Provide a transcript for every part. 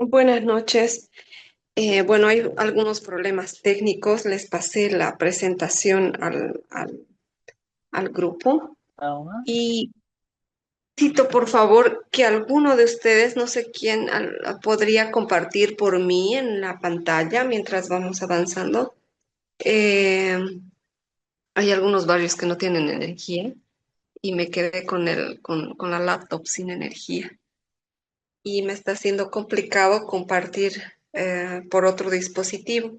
Buenas noches. Bueno, hay algunos problemas técnicos. Les pasé la presentación al grupo Ajá. y necesito, por favor, que alguno de ustedes, no sé quién, podría compartir por mí en la pantalla mientras vamos avanzando. Eh, Hay algunos barrios que no tienen energía y me quedé con la laptop sin energía y me está siendo complicado compartir por otro dispositivo.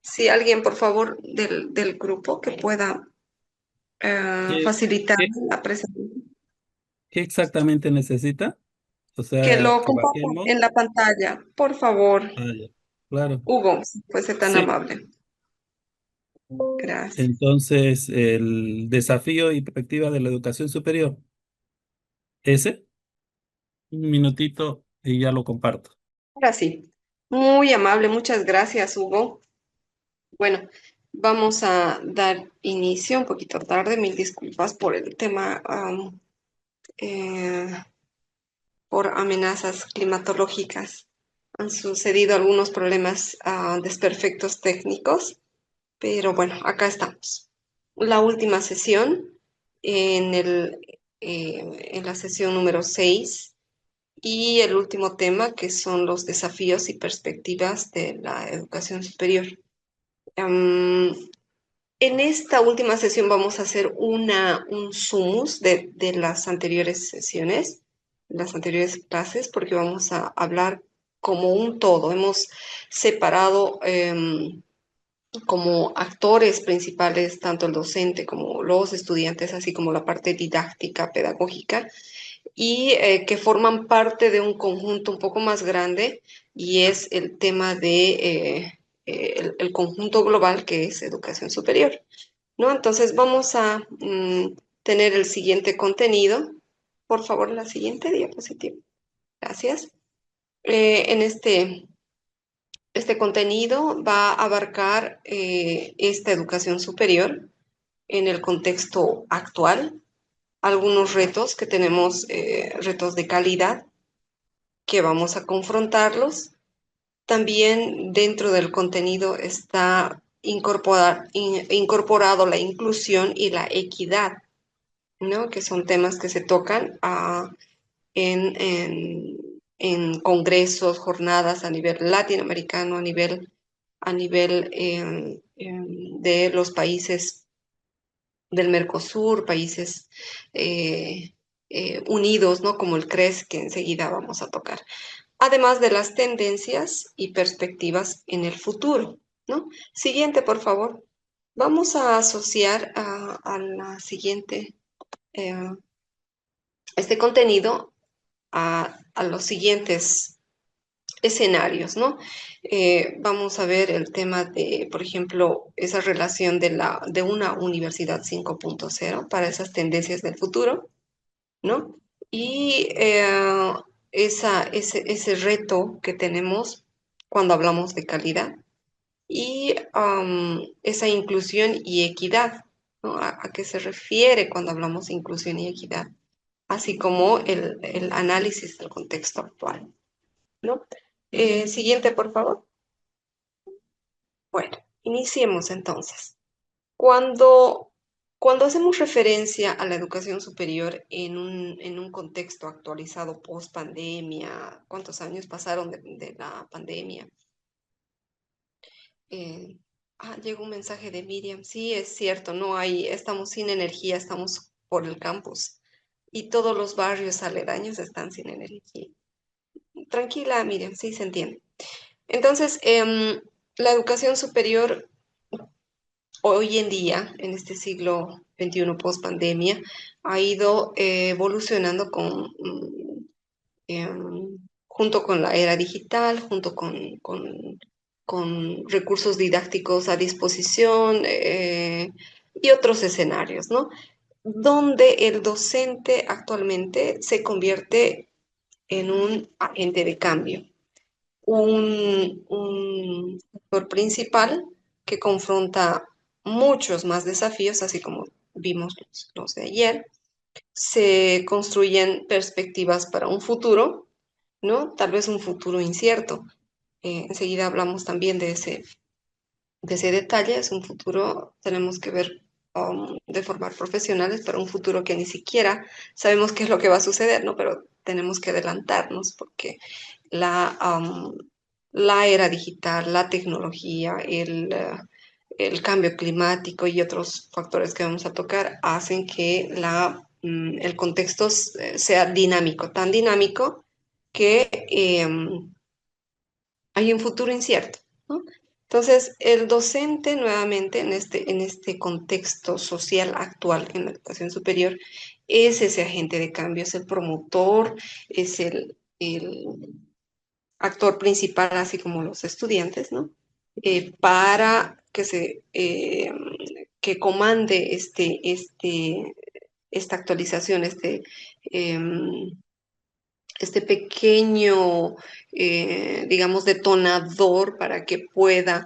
Si alguien, por favor, del grupo que pueda ¿Qué, facilitar qué- la presentación, qué exactamente necesita? O que sea, lo que comparta bajemos. en la pantalla, por favor. Ah, ya. Claro. Hugo, si fuese tan Sí. amable. Gracias. Entonces, el desafío y perspectiva de la educación superior, ese, un minutito y ya lo comparto. Ahora sí, muy amable, muchas gracias, Hugo. Bueno, vamos a dar inicio un poquito tarde, mil disculpas por el tema, eh, por amenazas climatológicas. Han sucedido algunos problemas, desperfectos técnicos. Pero bueno, acá estamos. La última sesión, en en la sesión número 6 y el último tema que son los desafíos y perspectivas de la educación superior. Am, en esta última sesión vamos a hacer un sumus de las anteriores sesiones, las anteriores clases, porque vamos a hablar como un todo. Hemos separado como actores principales, tanto el docente como los estudiantes, así como la parte didáctica, pedagógica, y que forman parte de un conjunto un poco más grande, y es el tema de el conjunto global que es educación superior, ¿no? Entonces vamos a tener el siguiente contenido. Por favor, la siguiente diapositiva. Gracias. En este contenido va a abarcar esta educación superior en el contexto actual, algunos retos que tenemos, retos de calidad, que vamos a confrontarlos. También dentro del contenido está incorporado la inclusión y la equidad, ¿no? Que son temas que se tocan en congresos, jornadas a nivel latinoamericano, a nivel de los países del Mercosur, países unidos, ¿no? Como el CRES, que enseguida vamos a tocar. Además de las tendencias y perspectivas en el futuro, ¿no? Siguiente, por favor. Vamos a asociar a la siguiente, eh, este contenido a los siguientes escenarios, ¿no? Vamos a ver el tema de, por ejemplo, esa relación de una universidad 5.0 para esas tendencias del futuro, ¿no? Y ese reto que tenemos cuando hablamos de calidad y esa inclusión y equidad, ¿no? ¿A qué se refiere cuando hablamos de inclusión y equidad? Así como el análisis del contexto actual, ¿no? Siguiente, por favor. Bueno, iniciemos entonces. Cuando, cuando hacemos referencia a la educación superior en un contexto actualizado post pandemia, ¿cuántos años pasaron de la pandemia? Eh, Llegó un mensaje de Miriam. Sí, es cierto, no hay, estamos sin energía, estamos por el campus y todos los barrios aledaños están sin energía. Tranquila, Miriam, sí se entiende. Entonces, la educación superior hoy en día, en este siglo XXI post pandemia, ha ido evolucionando junto con la era digital, junto con recursos didácticos a disposición, y otros escenarios, ¿no? Donde el docente actualmente se convierte en un agente de cambio, un actor principal que confronta muchos más desafíos, así como vimos los de ayer. Se construyen perspectivas para un futuro ¿no? Tal vez un futuro incierto. Enseguida hablamos también de ese detalle. Es un futuro, tenemos que ver de formar profesionales para un futuro que ni siquiera sabemos qué es lo que va a suceder, ¿no? Pero tenemos que adelantarnos porque la, la era digital, la tecnología, el cambio climático y otros factores que vamos a tocar hacen que el contexto sea dinámico, tan dinámico que hay un futuro incierto, ¿no? Entonces, el docente nuevamente en este contexto social actual en la educación superior es ese agente de cambio, es el promotor, es el actor principal, así como los estudiantes, ¿no? Para que comande esta actualización, este pequeño, digamos, detonador para que pueda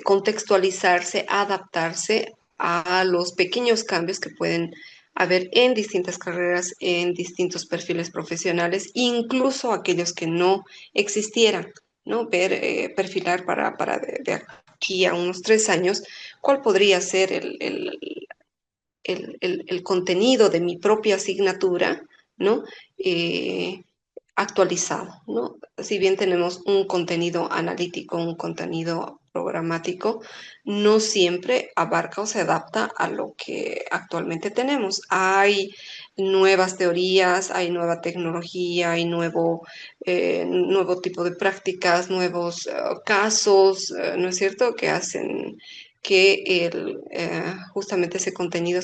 contextualizarse, adaptarse a los pequeños cambios que pueden haber en distintas carreras, en distintos perfiles profesionales, incluso aquellos que no existieran, ¿no? Ver, perfilar de aquí a unos 3 años, cuál podría ser el contenido de mi propia asignatura, ¿no? Eh, actualizado, ¿no? Si bien tenemos un contenido analítico, un contenido programático, no siempre abarca o se adapta a lo que actualmente tenemos. Hay nuevas teorías, hay nueva tecnología, hay nuevo tipo de prácticas, nuevos casos, ¿no es cierto?, que hacen que justamente ese contenido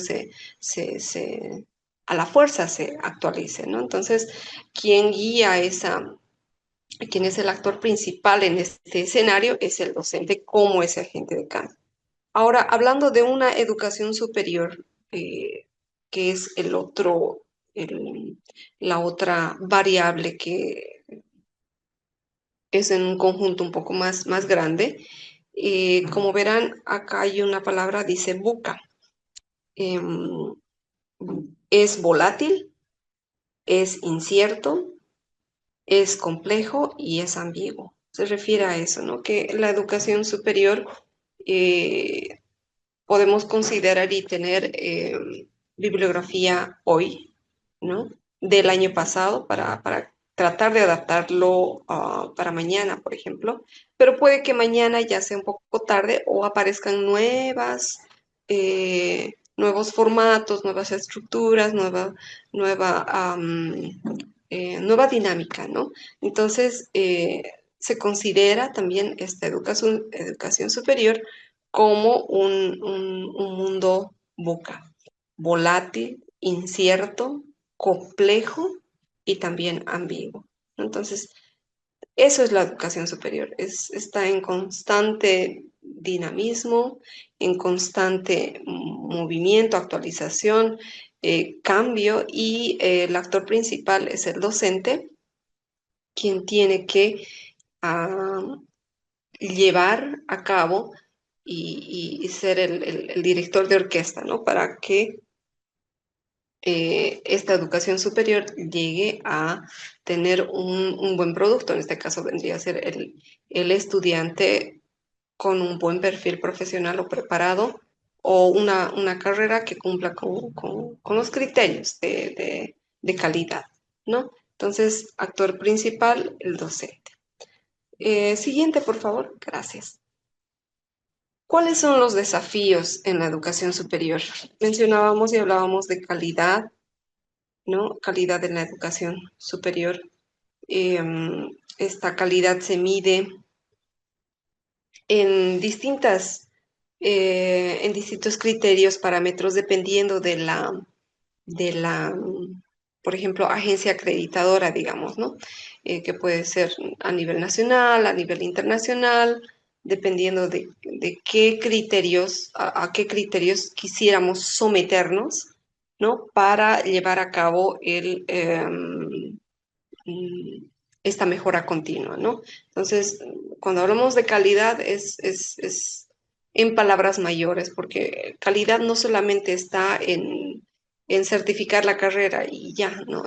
a la fuerza se actualice, ¿no? Entonces, quien guía quién es el actor principal en este escenario es el docente como ese agente de cambio. Ahora, hablando de una educación superior, que es el- la otra variable que es en un conjunto un poco más grande, como verán, acá hay una palabra, dice buca. Em, es volátil, es incierto, es complejo y es ambiguo. Se refiere a eso, ¿no? Que la educación superior eh, podemos considerar y tener bibliografía hoy, ¿no? Del año pasado para tratar de adaptarlo para mañana, por ejemplo, pero puede que mañana ya sea un poco tarde o aparezcan nuevos formatos, nuevas estructuras, nueva, nueva dinámica, ¿no? Entonces, se considera también esta educación superior como un mundo volátil, incierto, complejo y también ambiguo. Entonces, eso es la educación superior, está en constante dinamismo, en constante movimiento, actualización, cambio y el actor principal es el docente, quien tiene que ah, llevar a cabo y ser el director de orquesta, ¿no? Para que esta educación superior llegue a tener un buen producto. En este caso vendría a ser el estudiante con un buen perfil profesional o preparado o una carrera que cumpla con los criterios de calidad, ¿no? Entonces, actor principal, el docente. Siguiente, por favor. Gracias. ¿Cuáles son los desafíos en la educación superior? Mencionábamos y hablábamos de calidad, ¿no? Calidad en la educación superior. Esta calidad se mide en en distintos criterios, parámetros, dependiendo de la, por ejemplo, agencia acreditadora, digamos, ¿no? Que puede ser a nivel nacional, a nivel internacional, dependiendo de qué criterios, a qué criterios quisiéramos someternos, ¿no? Para llevar a cabo esta mejora continua, ¿no? Entonces, cuando hablamos de calidad es en palabras mayores, porque calidad no solamente está en certificar la carrera y ya, ¿no?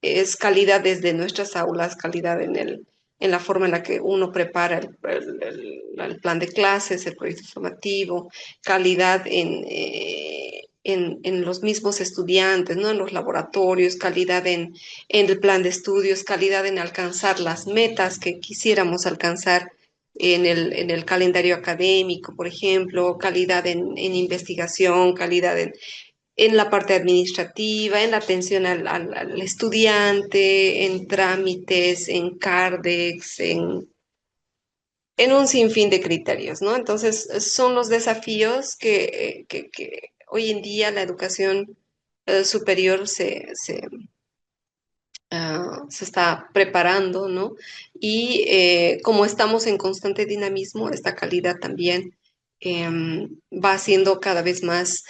es calidad desde nuestras aulas, calidad en la forma en la que uno prepara el plan de clases, el proyecto formativo, calidad en los mismos estudiantes, ¿no? En los laboratorios, calidad en el plan de estudios, calidad en alcanzar las metas que quisiéramos alcanzar en el calendario académico, por ejemplo, calidad en investigación, calidad en la parte administrativa, en la atención al estudiante, en trámites, en CARDEX, en un sinfín de criterios, ¿no? Entonces, son los desafíos que hoy en día la educación superior se está preparando, ¿no? Y como estamos en constante dinamismo, esta calidad también va siendo cada vez más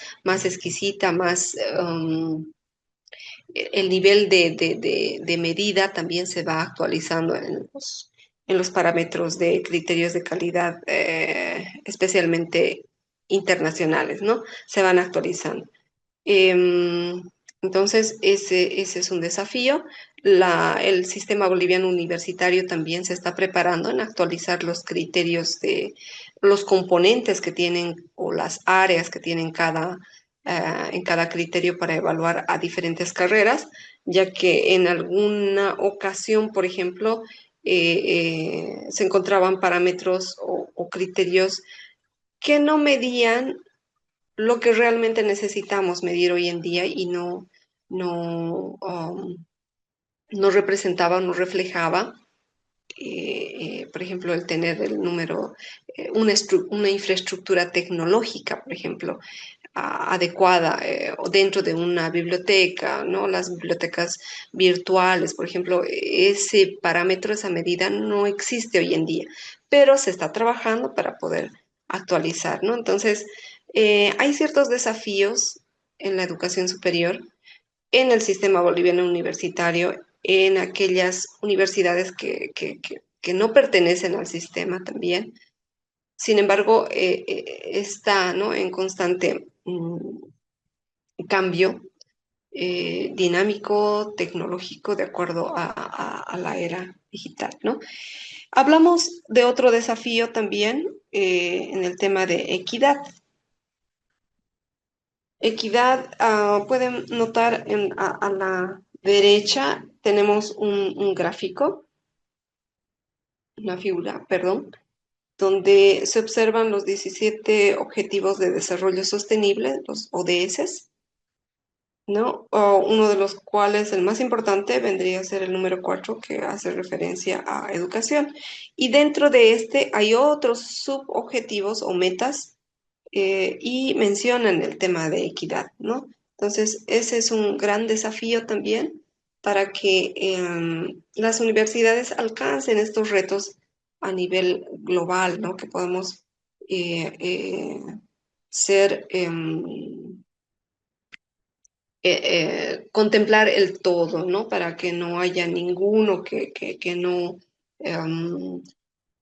exquisita, el nivel de medida también se va actualizando en los parámetros de criterios de calidad, especialmente internacionales, ¿no? Se van actualizando. Em, entonces, ese es un desafío. El sistema boliviano universitario también se está preparando en actualizar los criterios de los componentes que tienen o las áreas que tienen en cada criterio para evaluar a diferentes carreras, ya que en alguna ocasión, por ejemplo, se encontraban parámetros o criterios que no medían lo que realmente necesitamos medir hoy en día y no, no representaba, no reflejaba, por ejemplo, el tener el número, una infraestructura tecnológica, por ejemplo, adecuada o dentro de una biblioteca, ¿no? Las bibliotecas virtuales, por ejemplo, ese parámetro, esa medida no existe hoy en día, pero se está trabajando para poder actualizar, ¿no? Entonces, hay ciertos desafíos en la educación superior, en el sistema boliviano universitario, en aquellas universidades que no pertenecen al sistema también. Sin embargo, está, ¿no? En constante cambio dinámico, tecnológico, de acuerdo a la era digital, ¿no? Hablamos de otro desafío también en el tema de equidad. Equidad, pueden notar a la derecha tenemos un gráfico, una figura, perdón, donde se observan los 17 Objetivos de Desarrollo Sostenible, los ODS, ¿no? Uno de los cuales, el más importante, vendría a ser el número 4, que hace referencia a educación. Y dentro de este hay otros subobjetivos o metas y mencionan el tema de equidad, ¿no? Entonces, ese es un gran desafío también para que las universidades alcancen estos retos a nivel global, ¿no? Que podamos ser contemplar el todo, ¿no? Para que no haya ninguno que no em,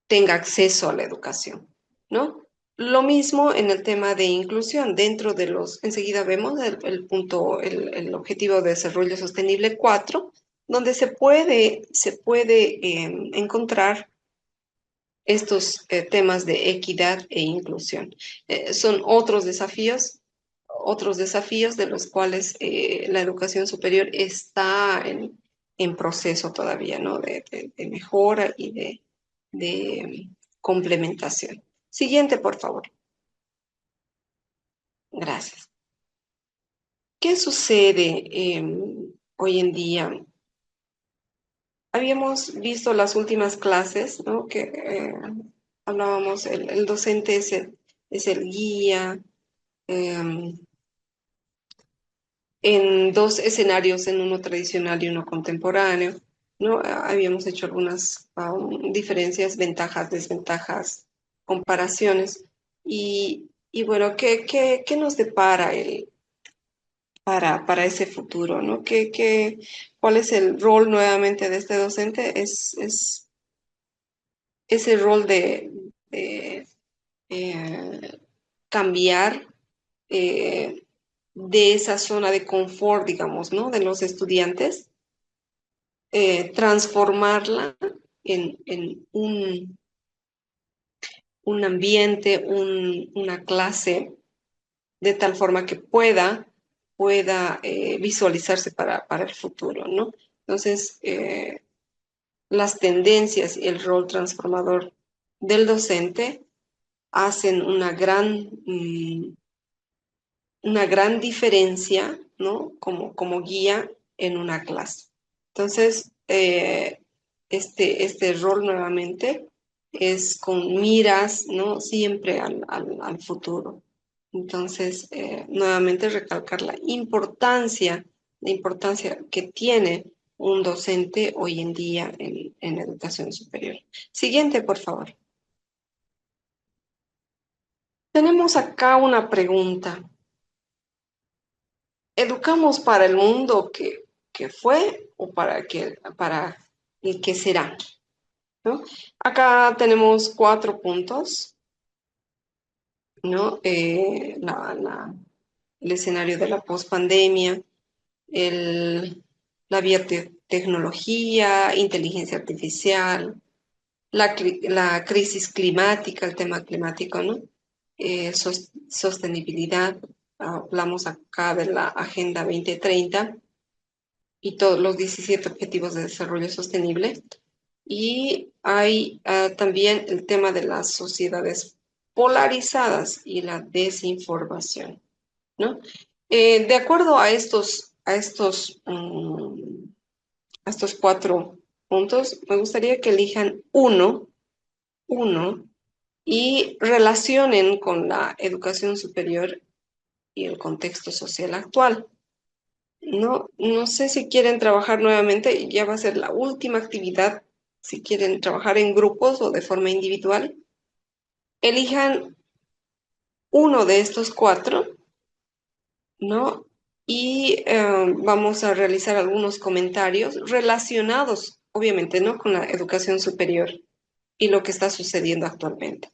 tenga acceso a la educación, ¿no? Lo mismo en el tema de inclusión. Dentro de enseguida vemos el punto, el Objetivo de Desarrollo Sostenible 4, donde se puede encontrar estos temas de equidad e inclusión. Son otros desafíos de los cuales la educación superior está en proceso todavía, ¿no? De mejora y de complementación. Siguiente, por favor. Gracias. ¿Qué sucede hoy en día? Habíamos visto las últimas clases, ¿no? Que hablábamos, el docente es el guía, em, en dos escenarios, en uno tradicional y uno contemporáneo, ¿no? Habíamos hecho algunas diferencias, ventajas, desventajas, comparaciones. Y bueno, ¿qué nos depara para ese futuro, ¿no? ¿Cuál es el rol nuevamente de este docente? Es ese rol de, cambiar eh, de esa zona de confort, digamos, ¿no? De los estudiantes transformarla en un ambiente, una clase, de tal forma que pueda visualizarse para el futuro, ¿no? Entonces, las tendencias y el rol transformador del docente hacen una gran diferencia, ¿no? Como guía en una clase. Entonces, este rol nuevamente es con miras, ¿no? Siempre al futuro. Entonces, nuevamente recalcar la importancia que tiene un docente hoy en día en educación superior. Siguiente, por favor. Tenemos acá una pregunta. ¿Educamos para el mundo que fue o para el que será? ¿No? Acá tenemos 4 puntos, ¿no? El escenario de la pospandemia, el, la biotecnología, inteligencia artificial, la crisis climática, el tema climático, ¿no? Sostenibilidad, hablamos acá de la Agenda 2030 y todos los 17 Objetivos de Desarrollo Sostenible. Y hay también el tema de las sociedades polarizadas y la desinformación, ¿no? De acuerdo a estos 4 puntos, me gustaría que elijan uno y relacionen con la educación superior y el contexto social actual. No sé si quieren trabajar nuevamente, ya va a ser la última actividad, si quieren trabajar en grupos o de forma individual. Elijan uno de estos 4, ¿no? Y vamos a realizar algunos comentarios relacionados, obviamente, ¿no? Con la educación superior y lo que está sucediendo actualmente,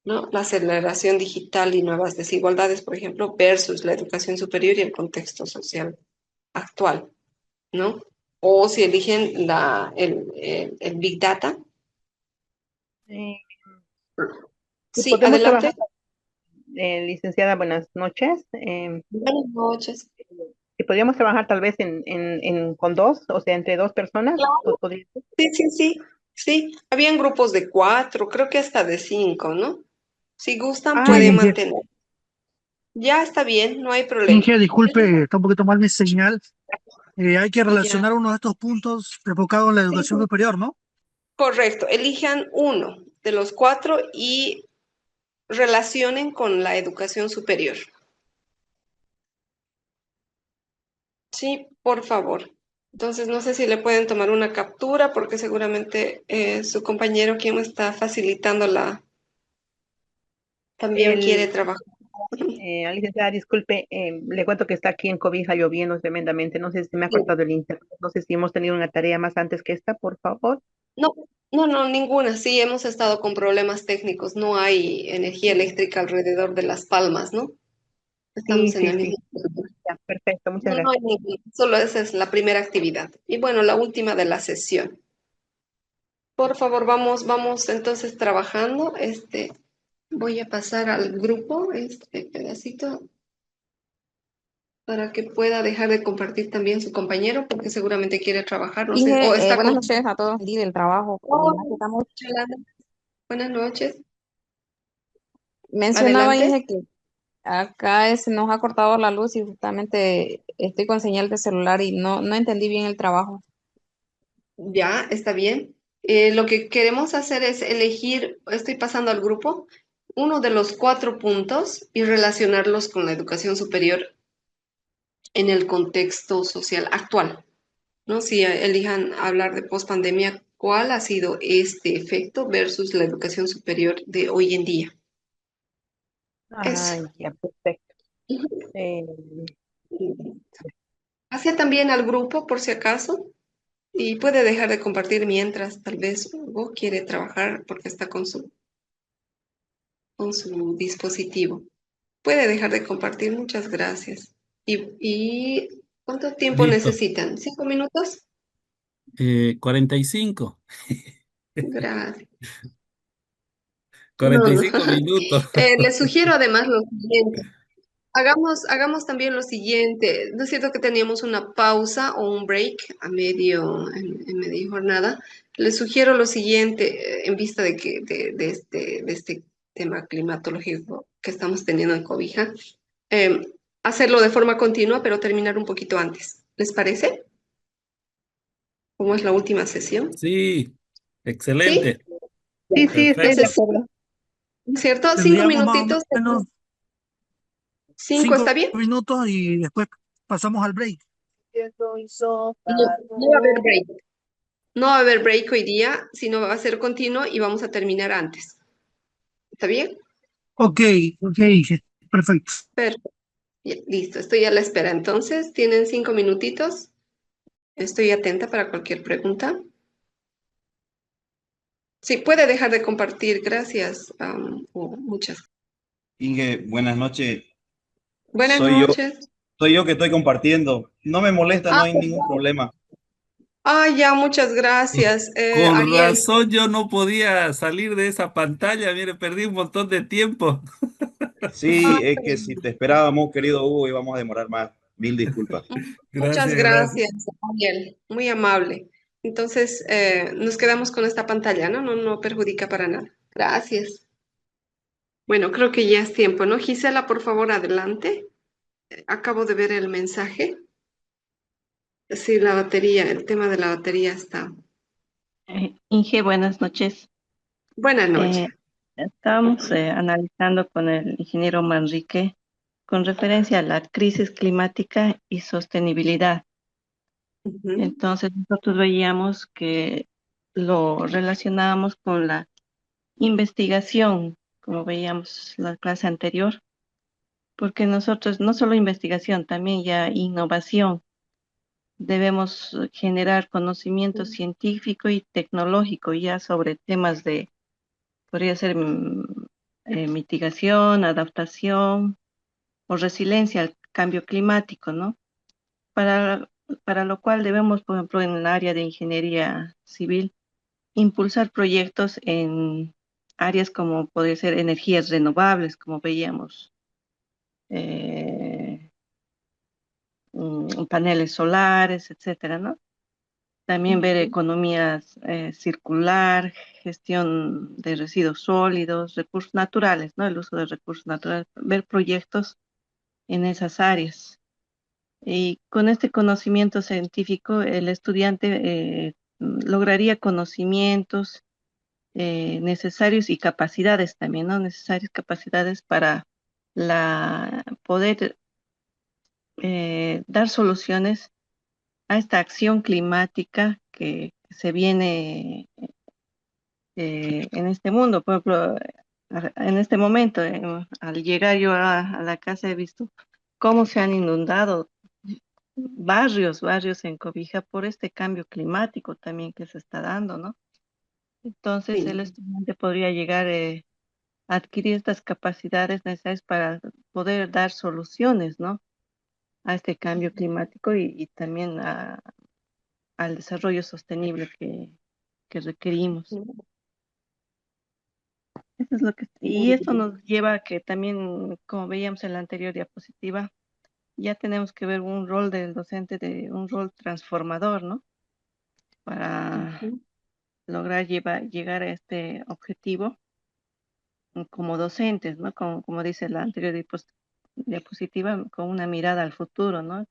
¿no? La aceleración digital y nuevas desigualdades, por ejemplo, versus la educación superior y el contexto social actual, ¿no? O si eligen el Big Data. Eh, si Sí, podemos adelante. trabajar, licenciada, buenas noches. Buenas noches. Si podríamos trabajar tal vez con dos, o sea, entre dos personas, Claro. podría ser. Sí, sí, sí, sí. Habían grupos de 4, creo que hasta de 5, ¿no? Si gustan, Ah, pueden ya. mantener. Ya está bien, no hay problema. Inge, disculpe, está un poquito mal mi señal. Hay que Ya, relacionar uno de estos puntos enfocado en la sí, educación sí. superior, ¿no? Correcto. Elijan uno de los 4 y relacionen con la educación superior. Sí, por favor. Entonces, no sé si le pueden tomar una captura porque seguramente su compañero, quien me está facilitando también quiere El, trabajar. licenciada, disculpe, le cuento que está aquí en Cobija lloviendo tremendamente. No sé si me ha cortado el internet. No sé si hemos tenido una tarea más antes que esta, por favor. No, no, ninguna. Sí, hemos estado con problemas técnicos. No hay energía eléctrica alrededor de Las Palmas, ¿no? Sí, Estamos en sí, el sí. mismo. Ya, perfecto, muchas No, no hay gracias. ninguna. Solo esa es la primera actividad. Y bueno, la última de la sesión. Por favor, vamos entonces trabajando. Voy a pasar al grupo este pedacito para que pueda dejar de compartir también su compañero, porque seguramente quiere trabajar, no sé, o Inge, está buenas con... noches a todos aquí del trabajo. Oh, Estamos, Yolanda, buenas noches. mencionaba Adelante. Inge que acá nos ha cortado la luz y justamente estoy con señal de celular y no entendí bien el trabajo. Ya, está bien. Lo que queremos hacer es elegir, estoy pasando al grupo, uno de los 4 puntos y relacionarlos con la educación superior en el contexto social actual, ¿no? Si elijan hablar de pospandemia, ¿cuál ha sido este efecto versus la educación superior de hoy en día? Ah, Eso. ya, perfecto. Eh, Hacia también al grupo, por si acaso, y puede dejar de compartir mientras tal vez Hugo quiere trabajar porque está con su dispositivo. Puede dejar de compartir, muchas gracias. ¿Y cuánto tiempo Listo. necesitan? ¿5 minutos? 45. Gracias. No, cuarenta y no. cinco minutos. Les sugiero además lo siguiente. Hagamos también lo siguiente. ¿No es cierto que teníamos una pausa o un break en media jornada? Les sugiero lo siguiente, en vista de este tema climatológico que estamos teniendo en Cobija, eh, hacerlo de forma continua, pero terminar un poquito antes. ¿Les parece? ¿Cómo es la última sesión? Sí, ¿Sí? excelente. Sí, sí, estoy de Perfecto. Entonces, acuerdo. ¿cierto? Cinco Tendríamos más o minutitos. menos ¿Cinco está cinco bien? minutos y después pasamos al break. No, no va a haber break. No va a haber break hoy día, sino va a ser continuo y vamos a terminar antes. ¿Está bien? Ok, ok, perfecto. Perfecto. Bien, listo, estoy a la espera. Entonces, tienen 5 minutitos. Estoy atenta para cualquier pregunta. Sí, puede dejar de compartir. Gracias. Muchas. Inge, buenas noches. Buenas Soy yo, noches. soy yo que estoy compartiendo. No me molesta, no Ah, hay ningún problema. ya, muchas gracias. Con Ariel. razón yo no podía salir de esa pantalla. Mire, perdí un montón de tiempo. Sí, es que si te esperábamos, querido Hugo, íbamos a demorar más. Mil disculpas. Muchas Gracias, gracias. gracias, Ariel. Muy amable. Entonces, nos quedamos con esta pantalla, ¿no? No perjudica para nada. Gracias. Bueno, creo que ya es tiempo, ¿no? Gisela, por favor, adelante. Acabo de ver el mensaje. Sí, la batería, el tema de la batería está. Inge, buenas noches. Buenas noches. Estábamos analizando con el ingeniero Manrique con referencia a la crisis climática y sostenibilidad. Ujú. Entonces, nosotros veíamos que lo relacionábamos con la investigación, como veíamos la clase anterior, porque nosotros no solo investigación, también ya innovación. Debemos generar conocimiento científico y tecnológico ya sobre temas de podría ser mitigación, adaptación o resiliencia al cambio climático, ¿no? Para, para lo cual debemos, por ejemplo, en el área de ingeniería civil, impulsar proyectos en áreas como podría ser energías renovables, como veíamos, eh, paneles solares, etcétera, ¿no? También ver economías circular, gestión de residuos sólidos, recursos naturales, ¿no? El uso de recursos naturales, ver proyectos en esas áreas. Y con este conocimiento científico, el estudiante lograría conocimientos necesarios y capacidades también, ¿no? Necesarias capacidades para poder dar soluciones a esta acción climática que se viene en este mundo. Por ejemplo, en este momento, al llegar yo a la casa he visto cómo se han inundado barrios en Cobija por este cambio climático también que se está dando, ¿no? Entonces el Sí. estudiante podría llegar a adquirir estas capacidades necesarias para poder dar soluciones, ¿no? A este cambio climático y también al desarrollo sostenible que requerimos. Eso es lo que, y Muy esto bien. nos lleva a que también, como veíamos en la anterior diapositiva, ya tenemos que ver un rol del docente, de un rol transformador, ¿no? Para Ujú. lograr llegar a este objetivo como docentes, ¿no? Como dice la anterior diapositiva, con una mirada al futuro, ¿no?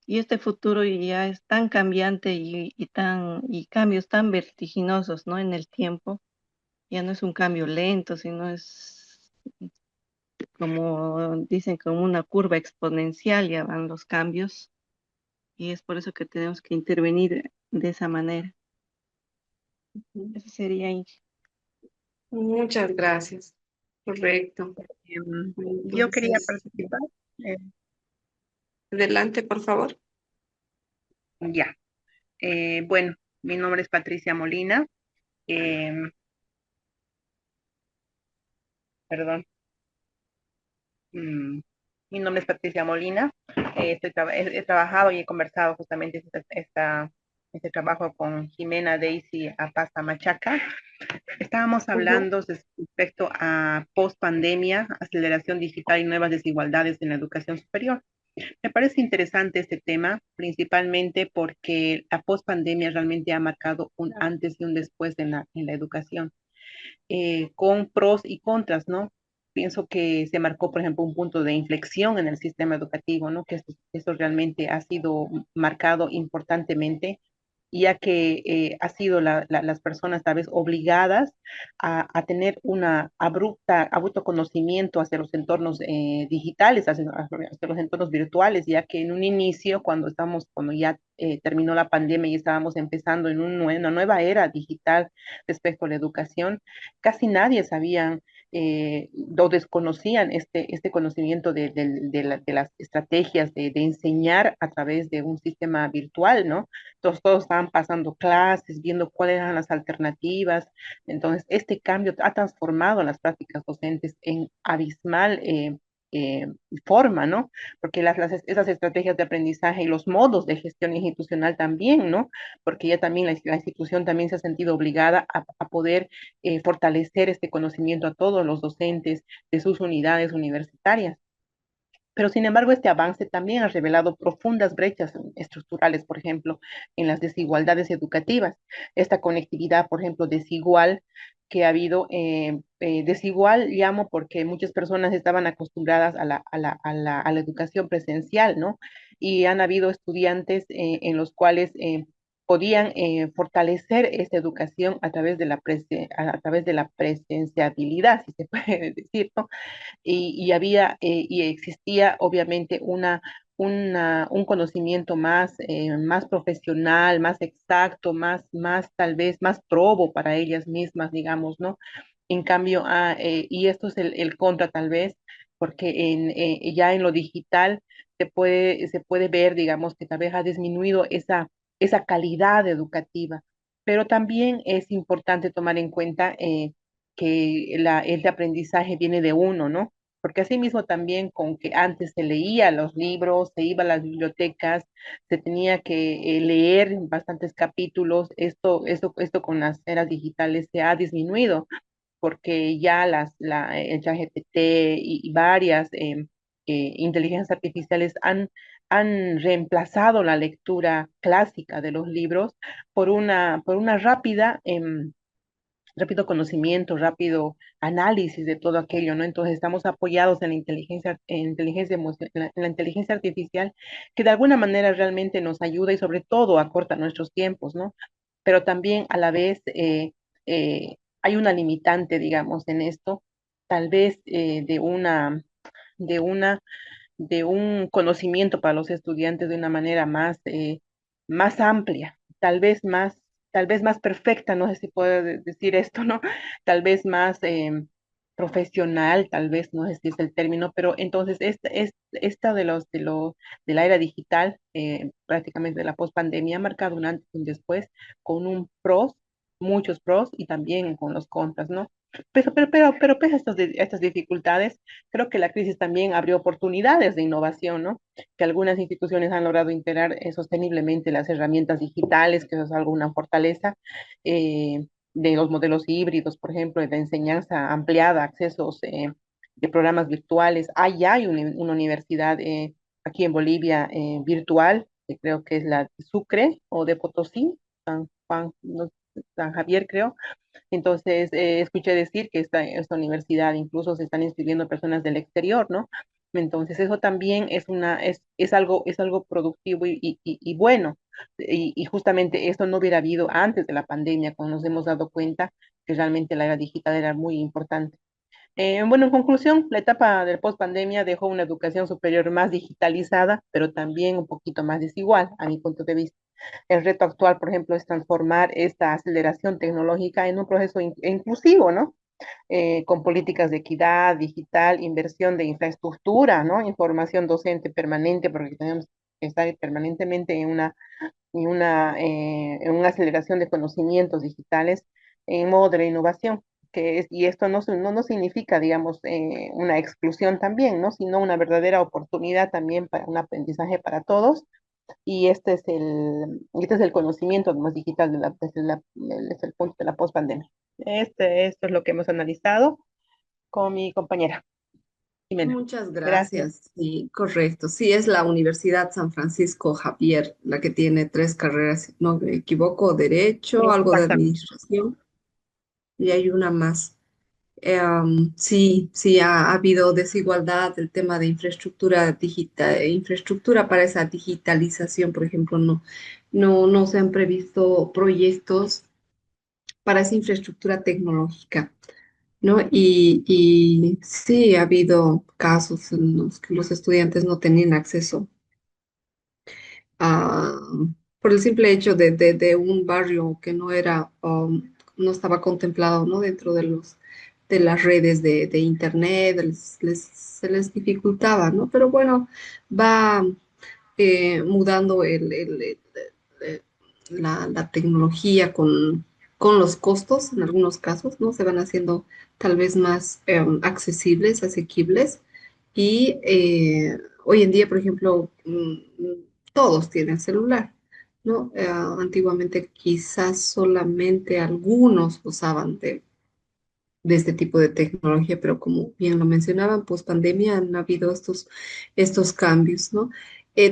Y este futuro ya es tan cambiante y cambios tan vertiginosos, ¿no? En el tiempo, ya no es un cambio lento, sino es como dicen, como una curva exponencial ya van los cambios y es por eso que tenemos que intervenir de esa manera. Eso sería, Inge. Muchas gracias. Correcto. Yo quería Entonces, participar. eh, adelante, por favor. ya. Bueno, mi nombre es Patricia Molina. em, Perdón. mm, Mi nombre es Patricia Molina. He trabajado y he conversado justamente esta este trabajo con Jimena Daisy Apasa Machaca. Estábamos Ujú. hablando respecto a post-pandemia, aceleración digital y nuevas desigualdades en la educación superior. Me parece interesante este tema, principalmente porque la post-pandemia realmente ha marcado un antes y un después en la educación, con pros y contras, ¿no? Pienso que se marcó, por ejemplo, un punto de inflexión en el sistema educativo, ¿no? Que esto realmente ha sido marcado importantemente, ya que ha sido las personas tal vez obligadas a tener una abrupto conocimiento hacia los entornos digitales, hacia los entornos virtuales, ya que en un inicio, cuando ya terminó la pandemia y estábamos empezando en una nueva era digital respecto a la educación, casi nadie sabía o desconocían este conocimiento de las estrategias de enseñar a través de un sistema virtual, ¿no? Entonces todos estaban pasando clases, viendo cuáles eran las alternativas. Entonces, este cambio ha transformado las prácticas docentes en abismal eh, forma, ¿no? Porque esas estrategias de aprendizaje y los modos de gestión institucional también, ¿no? Porque ya también la institución también se ha sentido obligada a poder fortalecer este conocimiento a todos los docentes de sus unidades universitarias. Pero sin embargo, este avance también ha revelado profundas brechas estructurales, por ejemplo, en las desigualdades educativas. Esta conectividad, por ejemplo, desigual que ha habido, desigual llamo porque muchas personas estaban acostumbradas a la educación presencial, ¿no? Y han habido estudiantes en los cuales podían fortalecer esta educación a través de a través de la presenciabilidad, si se puede decir, ¿no? Y había y existía obviamente un conocimiento más profesional, más exacto, más tal vez más probo para ellas mismas, digamos, ¿no? En cambio, y esto es el contra tal vez, porque ya en lo digital se puede ver, digamos, que tal vez ha disminuido esa calidad educativa, pero también es importante tomar en cuenta que el de aprendizaje viene de uno, ¿no? Porque asimismo también con que antes se leía los libros, se iba a las bibliotecas, se tenía que leer bastantes capítulos, esto con las eras digitales se ha disminuido, porque ya el ChatGPT y varias inteligencias artificiales han reemplazado la lectura clásica de los libros por una rápido conocimiento, rápido análisis de todo aquello, ¿no? Entonces estamos apoyados en la inteligencia artificial, que de alguna manera realmente nos ayuda y sobre todo acorta nuestros tiempos, ¿no? Pero también a la vez hay una limitante, digamos, en esto, tal vez de una, de un conocimiento para los estudiantes de una manera más amplia, tal vez más perfecta, no sé si puedo decir esto, ¿no? Tal vez más profesional, tal vez, no sé si es el término, pero entonces esta de la era digital, prácticamente de la pospandemia, ha marcado un antes y un después, con muchos pros y también con los contras, ¿no? Pero pese a estas dificultades, creo que la crisis también abrió oportunidades de innovación, ¿no? Que algunas instituciones han logrado integrar sosteniblemente las herramientas digitales, que eso es algo, una fortaleza, de los modelos híbridos, por ejemplo, de enseñanza ampliada, accesos de programas virtuales. Hay una universidad aquí en Bolivia virtual, que creo que es la de Sucre o de Potosí, San Juan, no, San Javier, creo. Entonces, escuché decir que esta universidad incluso se están inscribiendo personas del exterior, ¿no? Entonces, eso también es algo productivo y bueno. Y justamente esto no hubiera habido antes de la pandemia, cuando nos hemos dado cuenta que realmente la era digital era muy importante. Bueno, en conclusión, la etapa del post-pandemia dejó una educación superior más digitalizada, pero también un poquito más desigual, a mi punto de vista. El reto actual, por ejemplo, es transformar esta aceleración tecnológica en un proceso inclusivo, ¿no? Con políticas de equidad digital, inversión de infraestructura, ¿no? Información docente permanente, porque tenemos que estar permanentemente en una aceleración de conocimientos digitales en modo de la innovación. Y esto no significa, digamos, una exclusión también, ¿no? Sino una verdadera oportunidad también para un aprendizaje para todos Y este es el conocimiento más digital es el punto de la pospandemia. Esto es lo que hemos analizado con mi compañera Jimena. Muchas Gracias. gracias. Sí, correcto. Sí, es la Universidad San Francisco Javier la que tiene tres carreras, si no me equivoco, derecho, algo de Exactamente. administración y hay una más. Sí, sí, ha habido desigualdad, el tema de infraestructura digital, infraestructura para esa digitalización, por ejemplo, no se han previsto proyectos para esa infraestructura tecnológica, ¿no? Y sí, ha habido casos en los que los estudiantes no tenían acceso a, por el simple hecho de un barrio que no era, no estaba contemplado, ¿no? Dentro de las redes de internet, se les dificultaba, ¿no? Pero bueno, va mudando eh, la tecnología con los costos, en algunos casos, ¿no? Se van haciendo tal vez más accesibles, asequibles. Y hoy en día, por ejemplo, todos tienen celular, ¿no? Antiguamente quizás solamente algunos usaban de este tipo de tecnología, pero como bien lo mencionaban, post pandemia han habido estos cambios, ¿no?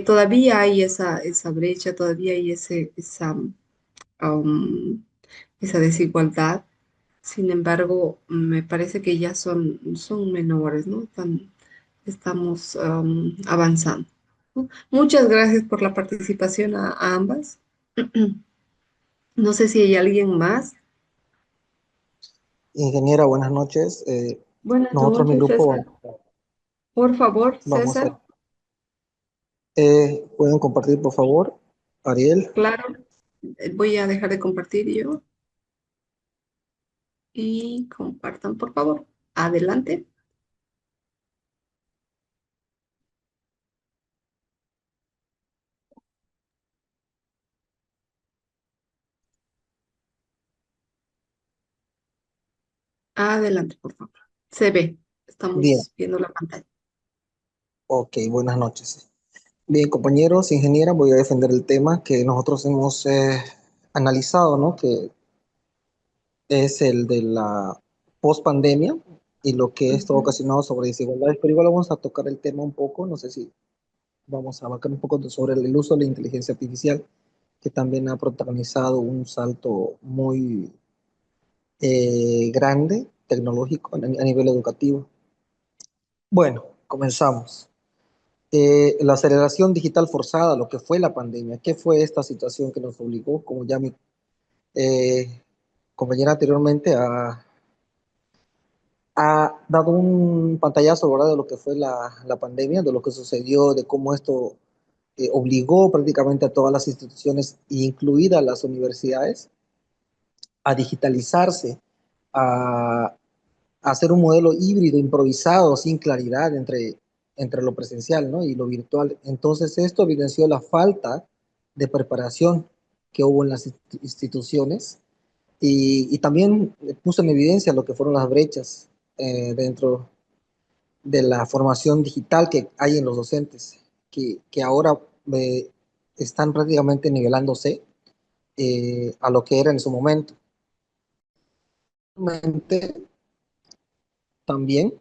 Todavía hay esa brecha, todavía hay um, esa desigualdad. Sin embargo, me parece que ya son menores, ¿no? Estamos avanzando, ¿no? Muchas gracias por la participación a ambas. No sé si hay alguien más. Ingeniera, buenas noches. Buenas Nosotros, mi noches, grupo, César. Por favor, vamos César. a... ¿pueden compartir, por favor? Ariel. Claro, voy a dejar de compartir yo y compartan, por favor. Adelante. Adelante, por favor. Se ve. Bien, Estamos viendo la pantalla. ok, buenas noches. Bien, compañeros, ingeniera, voy a defender el tema que nosotros hemos analizado, ¿no? Que es el de la pospandemia y lo que esto ha Ujú. ocasionado sobre desigualdades, pero igual vamos a tocar el tema un poco, no sé si vamos a abarcar un poco sobre el uso de la inteligencia artificial, que también ha protagonizado un salto muy grande, tecnológico, a nivel educativo. Bueno, comenzamos. La aceleración digital forzada, lo que fue la pandemia, ¿qué fue esta situación que nos obligó, como ya mi eh, compañera anteriormente ha dado un pantallazo, ¿verdad?, de lo que fue la pandemia, de lo que sucedió, de cómo esto obligó prácticamente a todas las instituciones, incluidas las universidades, a digitalizarse, a hacer un modelo híbrido, improvisado, sin claridad entre lo presencial, ¿no?, y lo virtual. Entonces esto evidenció la falta de preparación que hubo en las instituciones y también puso en evidencia lo que fueron las brechas dentro de la formación digital que hay en los docentes, que ahora eh, están prácticamente nivelándose a lo que era en su momento. También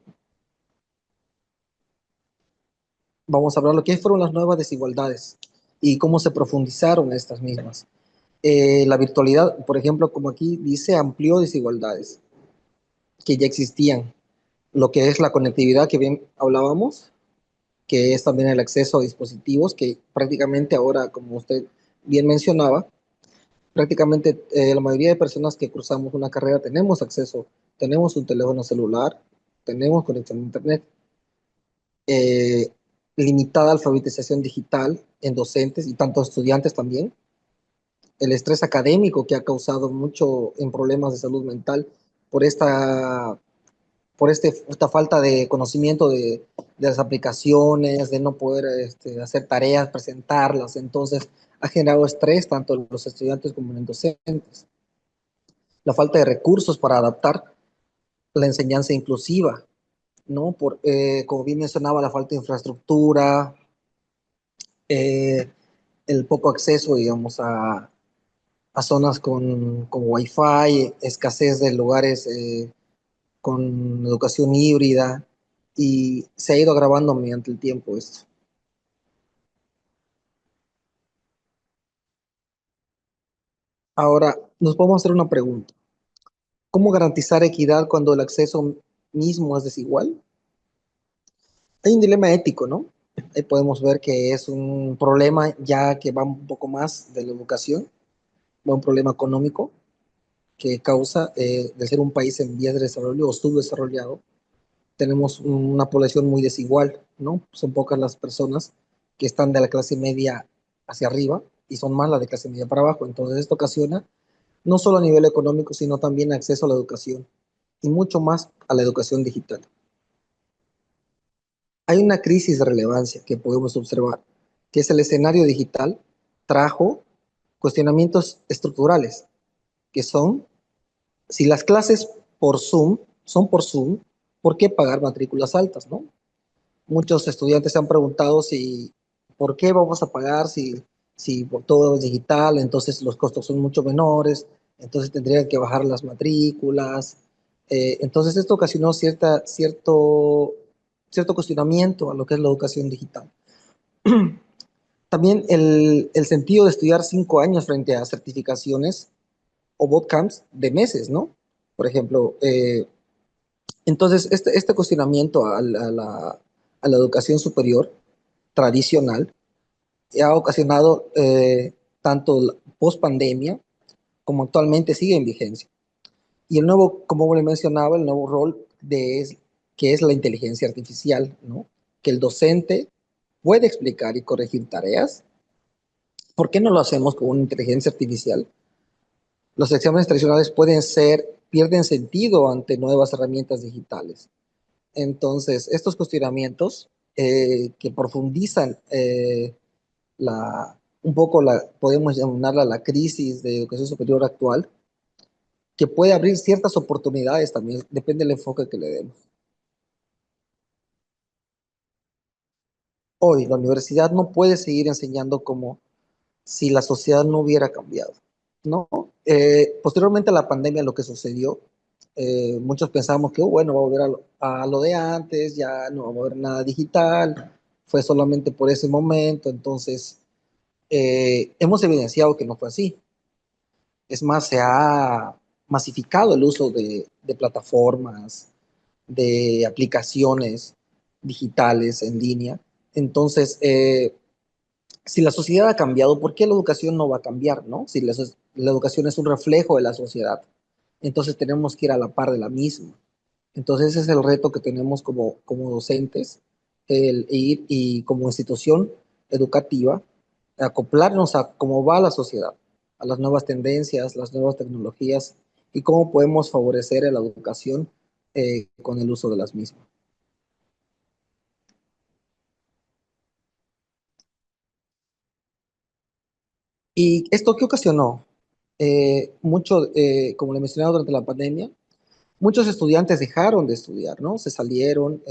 vamos a hablar de lo que fueron las nuevas desigualdades y cómo se profundizaron estas mismas. La virtualidad, por ejemplo, como aquí dice, amplió desigualdades que ya existían. Lo que es la conectividad que bien hablábamos, que es también el acceso a dispositivos, que prácticamente ahora, como usted bien mencionaba, prácticamente la mayoría de personas que cruzamos una carrera tenemos acceso, tenemos un teléfono celular, tenemos conexión a Internet. eh, Limitada alfabetización digital en docentes y tanto estudiantes también, el estrés académico que ha causado mucho en problemas de salud mental por esta falta de conocimiento de las aplicaciones, de no poder hacer tareas, presentarlas. Entonces ha generado estrés tanto en los estudiantes como en los docentes. La falta de recursos para adaptar la enseñanza inclusiva, ¿no? Como bien mencionaba, la falta de infraestructura, el poco acceso, digamos, a zonas con Wi-Fi, escasez de lugares con educación híbrida, y se ha ido agravando mediante el tiempo esto. Ahora, nos podemos hacer una pregunta. ¿Cómo garantizar equidad cuando el acceso mismo es desigual? Hay un dilema ético, ¿no? Ahí podemos ver que es un problema ya que va un poco más de la educación, va un problema económico que causa de ser un país en vías de desarrollo o subdesarrollado. Tenemos una población muy desigual, ¿no? Son pocas las personas que están de la clase media hacia arriba y son más las de clase media para abajo. Entonces esto ocasiona no solo a nivel económico, sino también acceso a la educación y mucho más a la educación digital. Hay una crisis de relevancia que podemos observar, que es el escenario digital trajo cuestionamientos estructurales, que son, si las clases por Zoom son por Zoom, ¿por qué pagar matrículas altas, no? Muchos estudiantes se han preguntado si, ¿por qué vamos a pagar si por todo es digital, entonces los costos son mucho menores, entonces tendrían que bajar las matrículas? Entonces esto ocasionó cierto cuestionamiento a lo que es la educación digital. También el sentido de estudiar 5 años frente a certificaciones o bootcamps de meses, ¿no? Por ejemplo, entonces este cuestionamiento a la educación superior tradicional ha ocasionado tanto post pandemia como actualmente sigue en vigencia. Y el nuevo, como le mencionaba, el nuevo rol que es la inteligencia artificial, ¿no? Que el docente puede explicar y corregir tareas. ¿Por qué no lo hacemos con una inteligencia artificial? Los exámenes tradicionales pierden sentido ante nuevas herramientas digitales. Entonces, estos cuestionamientos que profundizan un poco podemos llamarla la crisis de educación superior actual, que puede abrir ciertas oportunidades también, depende del enfoque que le demos. Hoy la universidad no puede seguir enseñando como si la sociedad no hubiera cambiado, ¿no? Posteriormente a la pandemia, lo que sucedió, muchos pensamos que, bueno, va a volver a lo de antes, ya no va a haber nada digital, fue solamente por ese momento. Entonces hemos evidenciado que no fue así. Es más, se ha masificado el uso de plataformas, de aplicaciones digitales en línea. Entonces, si la sociedad ha cambiado, ¿por qué la educación no va a cambiar, no? Si la educación es un reflejo de la sociedad, entonces tenemos que ir a la par de la misma. Entonces ese es el reto que tenemos como docentes, el ir y como institución educativa, acoplarnos a cómo va la sociedad, a las nuevas tendencias, las nuevas tecnologías, y cómo podemos favorecer la educación con el uso de las mismas. ¿Y esto qué ocasionó? Como le mencionaba durante la pandemia, muchos estudiantes dejaron de estudiar, ¿no? Se salieron,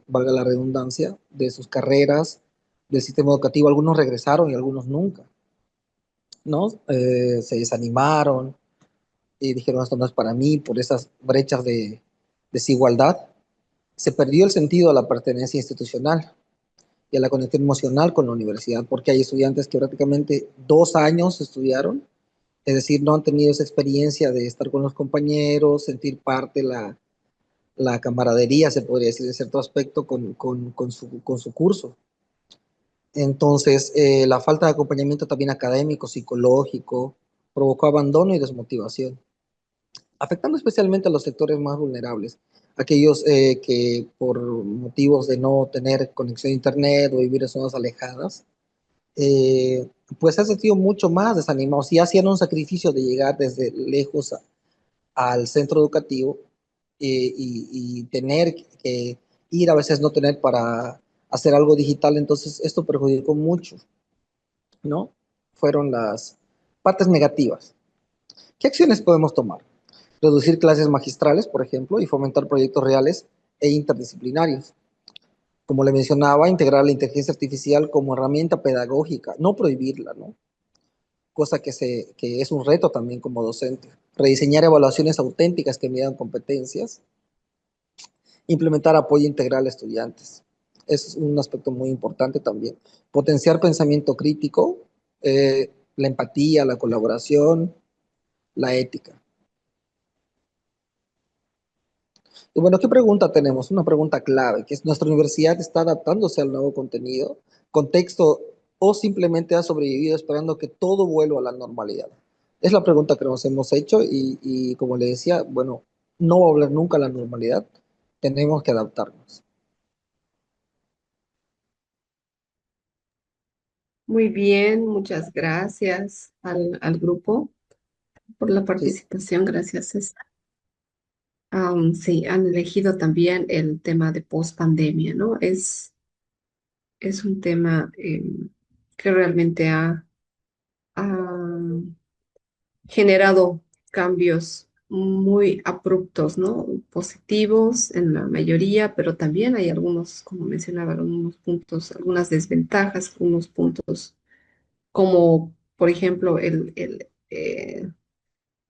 valga la redundancia, de sus carreras, del sistema educativo. Algunos regresaron y algunos nunca, ¿no? Se desanimaron y dijeron, esto no es para mí, por esas brechas de desigualdad. Se perdió el sentido a la pertenencia institucional y a la conexión emocional con la universidad, porque hay estudiantes que prácticamente 2 años estudiaron, es decir, no han tenido esa experiencia de estar con los compañeros, sentir parte, la camaradería, se podría decir, en cierto aspecto, con su curso. Entonces, la falta de acompañamiento también académico, psicológico, provocó abandono y desmotivación, afectando especialmente a los sectores más vulnerables, aquellos que por motivos de no tener conexión a internet o vivir en zonas alejadas, eh, pues se han sentido mucho más desanimados y hacían un sacrificio de llegar desde lejos al centro educativo y tener que ir, a veces no tener para hacer algo digital. Entonces esto perjudicó mucho, ¿no? Fueron las partes negativas. ¿Qué acciones podemos tomar? Reducir clases magistrales, por ejemplo, y fomentar proyectos reales e interdisciplinarios. Como le mencionaba, integrar la inteligencia artificial como herramienta pedagógica, no prohibirla, ¿no? Cosa que es un reto también como docente. Rediseñar evaluaciones auténticas que midan competencias, implementar apoyo integral a estudiantes. Es un aspecto muy importante también. Potenciar pensamiento crítico, la empatía, la colaboración, la ética. Y bueno, ¿qué pregunta tenemos? Una pregunta clave, que es, ¿nuestra universidad está adaptándose al nuevo contenido, contexto, o simplemente ha sobrevivido esperando que todo vuelva a la normalidad? Es la pregunta que nos hemos hecho y como le decía, bueno, no va a volver nunca a la normalidad, tenemos que adaptarnos. Muy bien, muchas gracias al grupo por la Sí, participación. Gracias, César. Sí, han elegido también el tema de post-pandemia, ¿no? Es un tema que realmente ha generado cambios muy abruptos, ¿no? Positivos en la mayoría, pero también hay algunos, como mencionaba, algunos puntos, algunas desventajas, algunos puntos como, por ejemplo,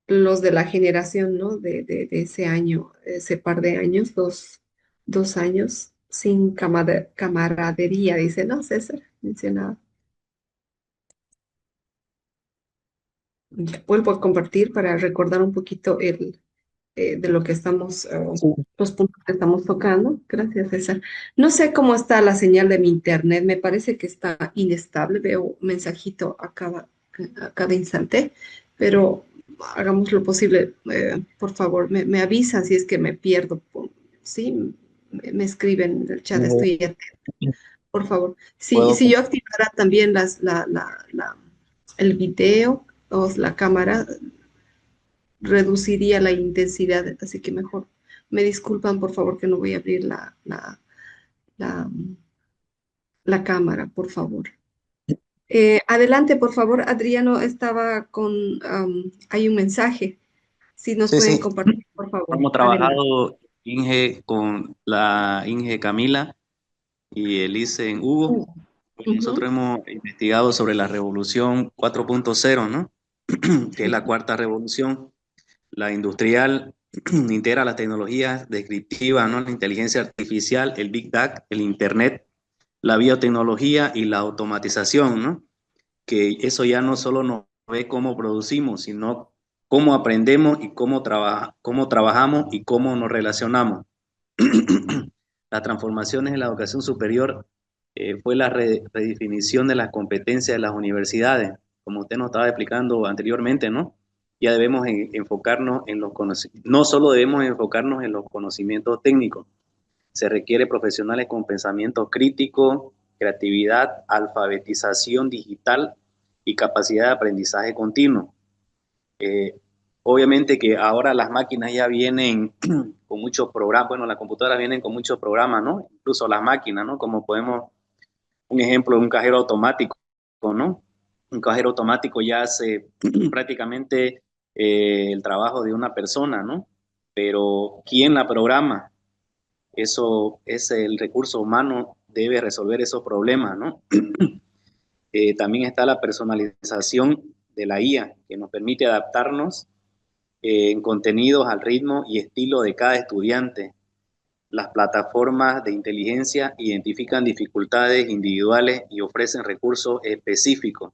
los de la generación, ¿no? De ese año, ese par de años, dos años sin camaradería, dice, ¿no, César? Mencionaba. Ya, vuelvo a compartir para recordar un poquito de lo que estamos, sí. los puntos que estamos tocando. Gracias, César. No sé cómo está la señal de mi internet, me parece que está inestable, veo un mensajito a cada instante, pero hagamos lo posible. Por favor, me avisan si es que me pierdo. Sí, me escriben en el chat, No, estoy atenta, por favor. puedo, Si yo activara también el video o la cámara, reduciría la intensidad, así que mejor me disculpan, por favor, que no voy a abrir la, la cámara, por favor. Adelante, por favor, Adriano estaba hay un mensaje, si nos Sí, pueden sí. compartir, por favor, Hemos adelante. trabajado Inge con la Inge Camila y Elise en Hugo. Nosotros Ujú. hemos investigado sobre la revolución 4.0, ¿no? Que es la cuarta revolución. La industrial integra las tecnologías descriptivas, ¿no? La inteligencia artificial, el Big Data, el Internet, la biotecnología y la automatización, ¿no? Que eso ya no solo nos ve cómo producimos, sino cómo aprendemos y cómo trabajamos y cómo nos relacionamos. Las transformaciones en la educación superior fue la redefinición de las competencias de las universidades, como usted nos estaba explicando anteriormente, ¿no? Ya debemos enfocarnos en los conocimientos, no solo debemos enfocarnos en los conocimientos técnicos, se requiere profesionales con pensamiento crítico, creatividad, alfabetización digital y capacidad de aprendizaje continuo. Eh, Obviamente que ahora las máquinas ya vienen con muchos programas, bueno, las computadoras vienen con muchos programas, ¿no? Incluso las máquinas, ¿no? Como podemos, un ejemplo, un cajero automático, ¿no? Un cajero automático ya hace prácticamente el trabajo de una persona, ¿no? Pero ¿quién la programa? Eso es el recurso humano, debe resolver esos problemas, ¿no? También está la personalización de la IA, que nos permite adaptarnos en contenidos al ritmo y estilo de cada estudiante. Las plataformas de inteligencia identifican dificultades individuales y ofrecen recursos específicos.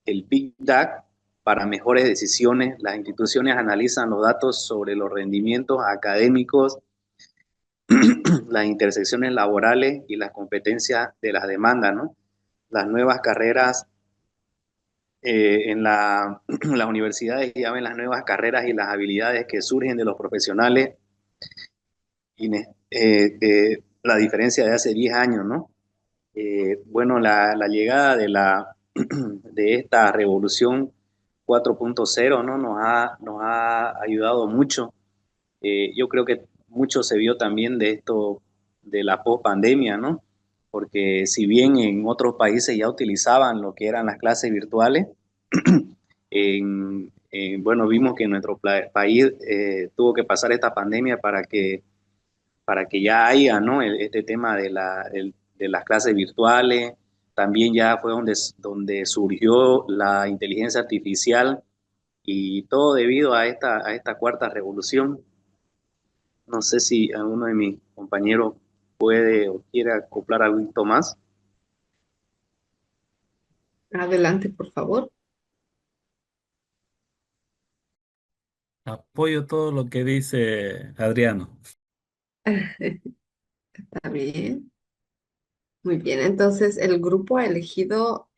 El Big Data para mejores decisiones, las instituciones analizan los datos sobre los rendimientos académicos, las intersecciones laborales y las competencias de las demandas, ¿no? Las nuevas carreras las universidades ya ven las nuevas carreras y las habilidades que surgen de los profesionales y la diferencia de hace 10 años, ¿no? Bueno, la llegada de esta revolución 4.0, ¿no? Nos ha ayudado mucho. Yo creo que mucho se vio también de esto, de la post-pandemia, ¿no? Porque si bien en otros países ya utilizaban lo que eran las clases virtuales, bueno, vimos que nuestro país tuvo que pasar esta pandemia para que para que ya haya, ¿no? Este tema de de las clases virtuales. También ya fue donde surgió la inteligencia artificial y todo debido a a esta cuarta revolución. No sé si alguno de mis compañeros puede o quiere acoplar algo más. Adelante, por favor. Apoyo todo lo que dice Adriano. Está bien. Muy bien. Entonces, el grupo ha elegido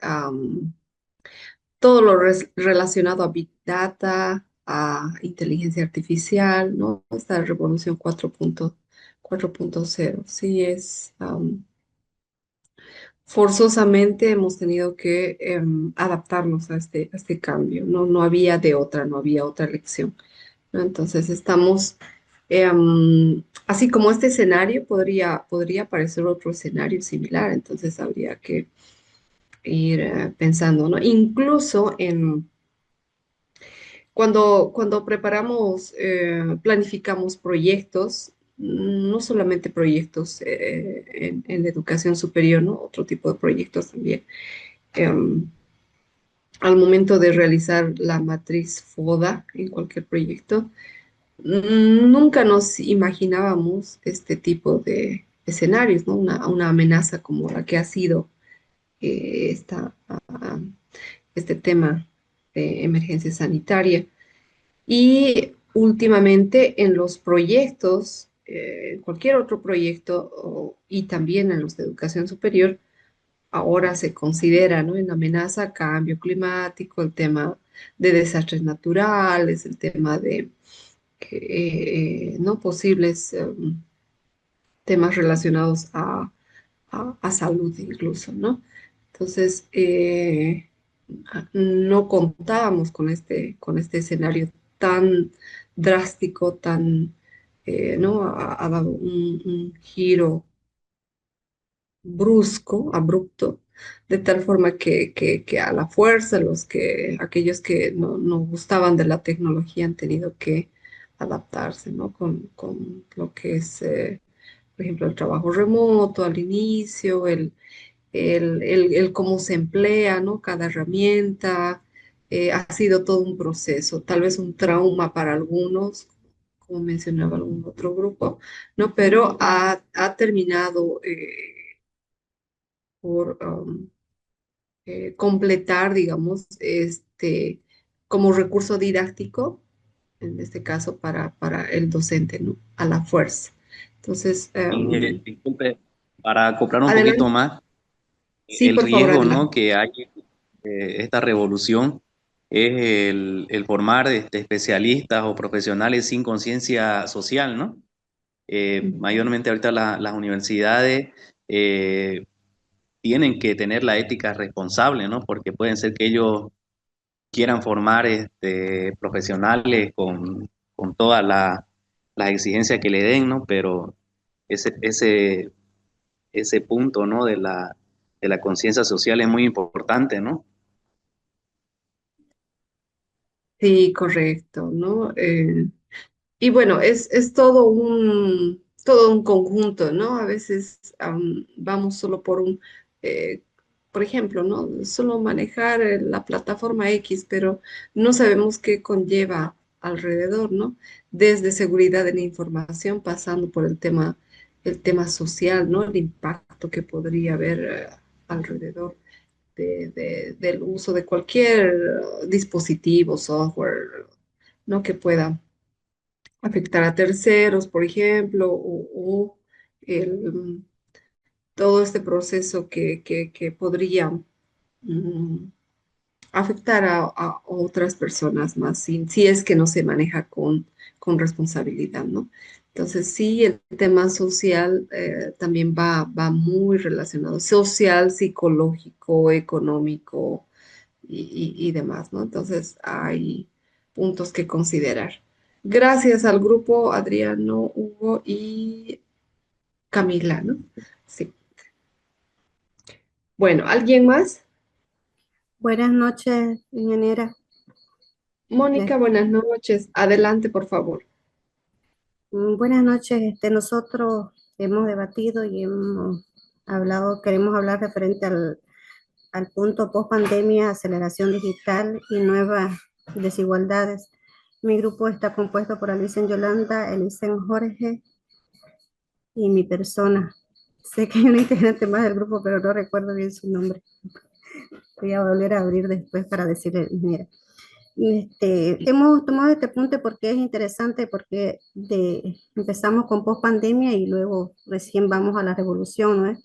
todo lo relacionado a Big Data, a inteligencia artificial, ¿no? Esta revolución 4.0. Sí, forzosamente hemos tenido que adaptarnos a este cambio, ¿no? No había de otra, no había otra elección, ¿no? Entonces estamos, así como este escenario podría aparecer otro escenario similar, entonces habría que ir pensando, ¿no? Incluso cuando preparamos, planificamos proyectos, no solamente proyectos en la educación superior, ¿no? Otro tipo de proyectos también. em, Al momento de realizar la matriz FODA en cualquier proyecto, nunca nos imaginábamos este tipo de escenarios, ¿no? Una amenaza como la que ha sido este tema de emergencia sanitaria. Y últimamente en los proyectos, cualquier otro proyecto y también en los de educación superior, ahora se considera, ¿no? En amenaza cambio climático, el tema de desastres naturales, el tema de no posibles temas relacionados a salud incluso, ¿no? Entonces, no contábamos con este escenario tan drástico, tan, ¿no? Ha dado un giro brusco, abrupto, de tal forma que a la fuerza aquellos que no gustaban de la tecnología han tenido que adaptarse, ¿no? Con lo que es, por ejemplo, el trabajo remoto al inicio, el cómo se emplea, ¿no? Cada herramienta, ha sido todo un proceso, tal vez un trauma para algunos, como mencionaba algún otro grupo, ¿no? Pero ha terminado por completar, digamos, como recurso didáctico, en este caso para el docente, ¿no? A la fuerza. Entonces, Disculpe, para acoplar un poquito adelante. más, Sí, el por favor, riesgo, ¿no? adelante. Que hay esta revolución es el formar especialistas o profesionales sin conciencia social, ¿no? Mayormente ahorita las universidades eh, tienen que tener la ética responsable, ¿no? Porque pueden ser que ellos quieran formar profesionales con todas las exigencias que le den, ¿no? Pero ese, ese, ese punto, ¿no? De la conciencia social es muy importante, ¿no? Sí, correcto, ¿no? Y bueno, es todo un conjunto, ¿no? A veces vamos solo por ejemplo, ¿no? Solo manejar la plataforma X, pero no sabemos qué conlleva alrededor, ¿no? Desde seguridad de la información, pasando por el tema social, ¿no? El impacto que podría haber alrededor del uso de cualquier dispositivo, software, ¿no? Que pueda afectar a terceros, por ejemplo, o el, todo este proceso que podría mm, afectar a otras personas más, si es que no se maneja con responsabilidad, ¿no? Entonces, sí, el tema social también va muy relacionado, social, psicológico, económico y demás, ¿no? Entonces, hay puntos que considerar. Gracias al grupo Adriano, Hugo y Camila, ¿no? Sí. Bueno, ¿alguien más? Buenas noches, ingeniera. Mónica, buenas noches. Adelante, por favor. Buenas noches. Nosotros hemos debatido y hemos hablado, queremos hablar referente al punto post pandemia, aceleración digital y nuevas desigualdades. Mi grupo está compuesto por Alicen Yolanda, Elicen Jorge y mi persona. Sé que hay un integrante más del grupo, pero no recuerdo bien su nombre. Voy a volver a abrir después para decirle, mira. Hemos tomado este punto porque es interesante, porque empezamos con post pandemia y luego recién vamos a la revolución, ¿no?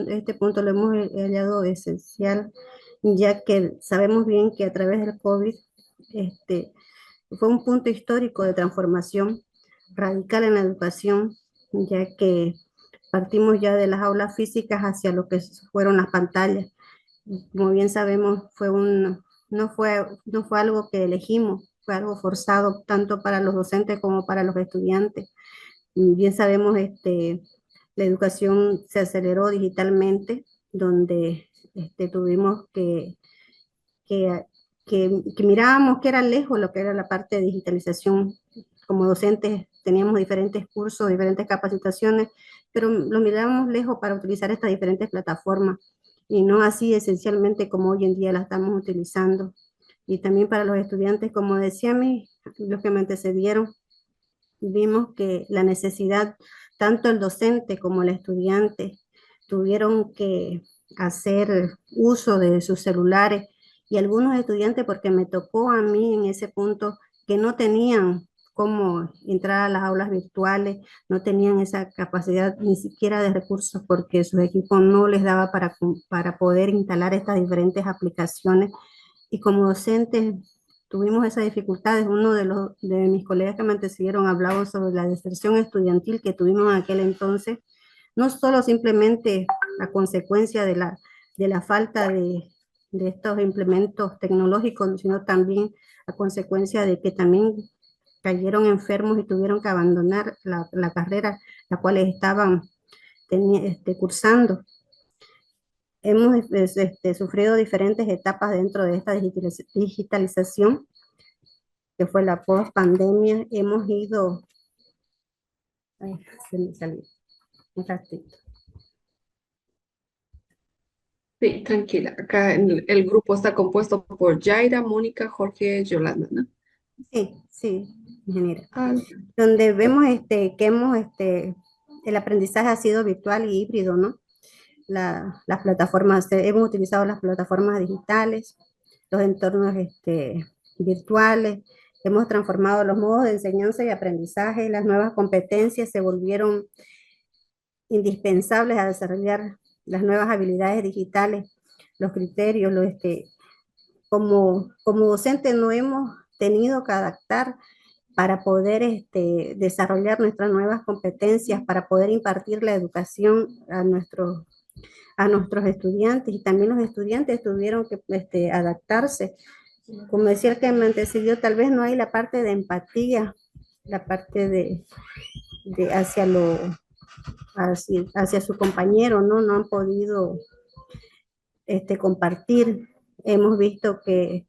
Este punto lo hemos hallado esencial, ya que sabemos bien que a través del COVID fue un punto histórico de transformación radical en la educación, ya que partimos ya de las aulas físicas hacia lo que fueron las pantallas. Como bien sabemos, no fue algo que elegimos, fue algo forzado tanto para los docentes como para los estudiantes. Y bien sabemos, la educación se aceleró digitalmente, donde tuvimos que, que mirábamos que era lejos lo que era la parte de digitalización. Como docentes teníamos diferentes cursos, diferentes capacitaciones, pero lo mirábamos lejos para utilizar estas diferentes plataformas y no así esencialmente como hoy en día la estamos utilizando. Y también para los estudiantes, como decía los que me antecedieron, vimos que la necesidad, tanto el docente como el estudiante, tuvieron que hacer uso de sus celulares y algunos estudiantes, porque me tocó a mí en ese punto, que no tenían cómo entrar a las aulas virtuales, no tenían esa capacidad ni siquiera de recursos porque su equipo no les daba para poder instalar estas diferentes aplicaciones. Y como docentes tuvimos esas dificultades. Uno de mis colegas que me antecedieron hablaba sobre la deserción estudiantil que tuvimos en aquel entonces, no solo simplemente a consecuencia de la falta de estos implementos tecnológicos, sino también a consecuencia de que también cayeron enfermos y tuvieron que abandonar la carrera la cual estaban cursando. Hemos sufrido diferentes etapas dentro de esta digitalización, que fue la post-pandemia. Hemos ido... Ay, se me salió un ratito. Sí, tranquila. Acá el grupo está compuesto por Yaira, Mónica, Jorge, Yolanda, ¿no? Sí, ingeniera. Ah, Donde vemos que el aprendizaje ha sido virtual y híbrido, ¿no? Las plataformas, hemos utilizado las plataformas digitales, los entornos virtuales, hemos transformado los modos de enseñanza y aprendizaje, las nuevas competencias se volvieron indispensables a desarrollar las nuevas habilidades digitales, los criterios, como docentes no hemos tenido que adaptar para poder desarrollar nuestras nuevas competencias, para poder impartir la educación a nuestros estudiantes, y también los estudiantes tuvieron que adaptarse. Como decía el que me antecedió, tal vez no hay la parte de empatía, la parte de hacia su compañero, ¿no? No han podido compartir. Hemos visto que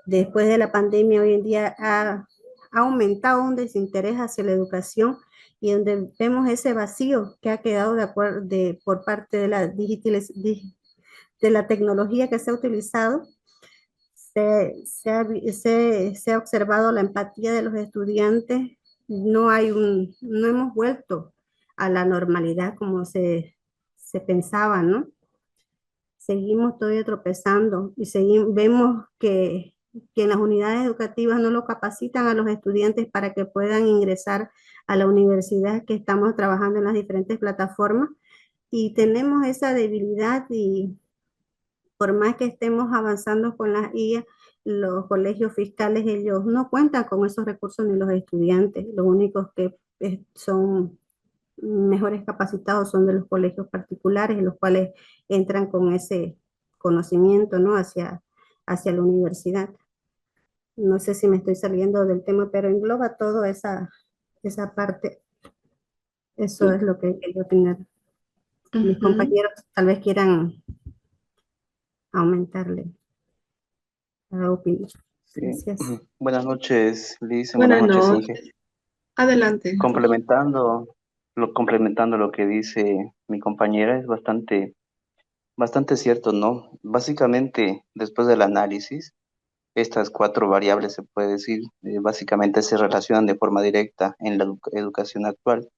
después de la pandemia hoy en día ha aumentado un desinterés hacia la educación, y donde vemos ese vacío que ha quedado por parte de de la tecnología que se ha utilizado. Se ha observado la empatía de los estudiantes. No hemos vuelto a la normalidad como se pensaba, ¿no? Seguimos todavía tropezando y vemos que en las unidades educativas no lo capacitan a los estudiantes para que puedan ingresar a la universidad, que estamos trabajando en las diferentes plataformas, y tenemos esa debilidad, y por más que estemos avanzando con las IA, los colegios fiscales, ellos no cuentan con esos recursos ni los estudiantes. Los únicos que son mejores capacitados son de los colegios particulares, en los cuales entran con ese conocimiento, ¿no? hacia la universidad. No sé si me estoy saliendo del tema, pero engloba toda esa parte. Eso es lo que quería opinar. Mis compañeros tal vez quieran aumentarle la opinión. Gracias. Buenas noches, Liz. Buenas Buenas noches, noches. Inge. Adelante. Complementando lo que dice mi compañera, es bastante cierto, ¿no? Básicamente, después del análisis, estas cuatro variables, se puede decir, básicamente se relacionan de forma directa en la educación actual,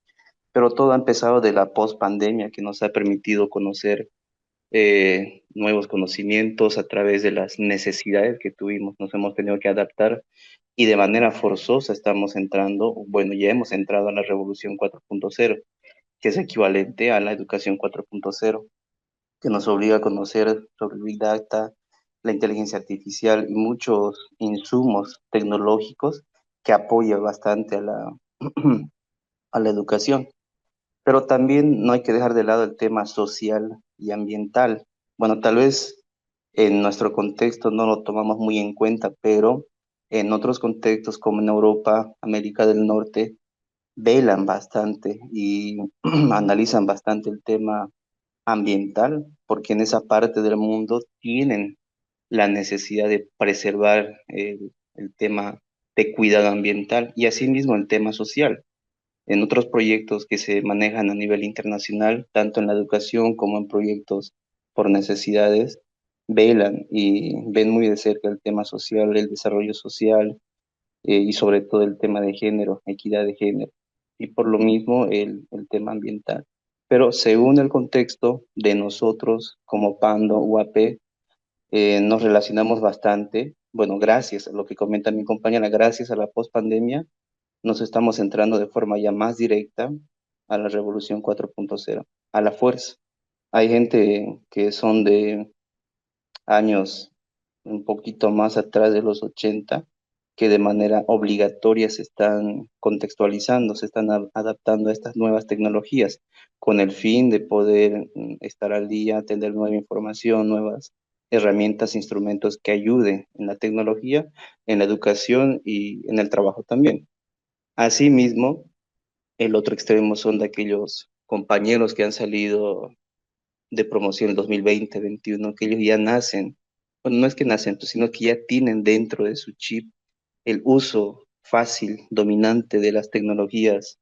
pero todo ha empezado de la post-pandemia, que nos ha permitido conocer nuevos conocimientos a través de las necesidades que tuvimos. Nos hemos tenido que adaptar y de manera forzosa estamos entrando, bueno, ya hemos entrado a la revolución 4.0, que es equivalente a la educación 4.0, que nos obliga a conocer sobre Big Data, la inteligencia artificial y muchos insumos tecnológicos que apoyan bastante a a la educación. Pero también no hay que dejar de lado el tema social y ambiental. Bueno, tal vez en nuestro contexto no lo tomamos muy en cuenta, pero en otros contextos como en Europa, América del Norte, velan bastante y analizan bastante el tema ambiental, porque en esa parte del mundo tienen la necesidad de preservar el tema de cuidado ambiental y asimismo el tema social. En otros proyectos que se manejan a nivel internacional, tanto en la educación como en proyectos por necesidades, velan y ven muy de cerca el tema social, el desarrollo social, y sobre todo el tema de género, equidad de género, y por lo mismo el tema ambiental. Pero según el contexto de nosotros como Pando, UAP, nos relacionamos bastante, bueno, gracias a lo que comenta mi compañera, gracias a la pospandemia, nos estamos entrando de forma ya más directa a la revolución 4.0, a la fuerza. Hay gente que son de años un poquito más atrás de los 80, que de manera obligatoria se están contextualizando, se están adaptando a estas nuevas tecnologías con el fin de poder estar al día, tener nueva información, nuevas herramientas, instrumentos que ayuden en la tecnología, en la educación y en el trabajo también. Asimismo, el otro extremo son de aquellos compañeros que han salido de promoción el 2020-21, que ellos ya nacen, bueno, no es que nacen, pues, sino que ya tienen dentro de su chip el uso fácil, dominante de las tecnologías,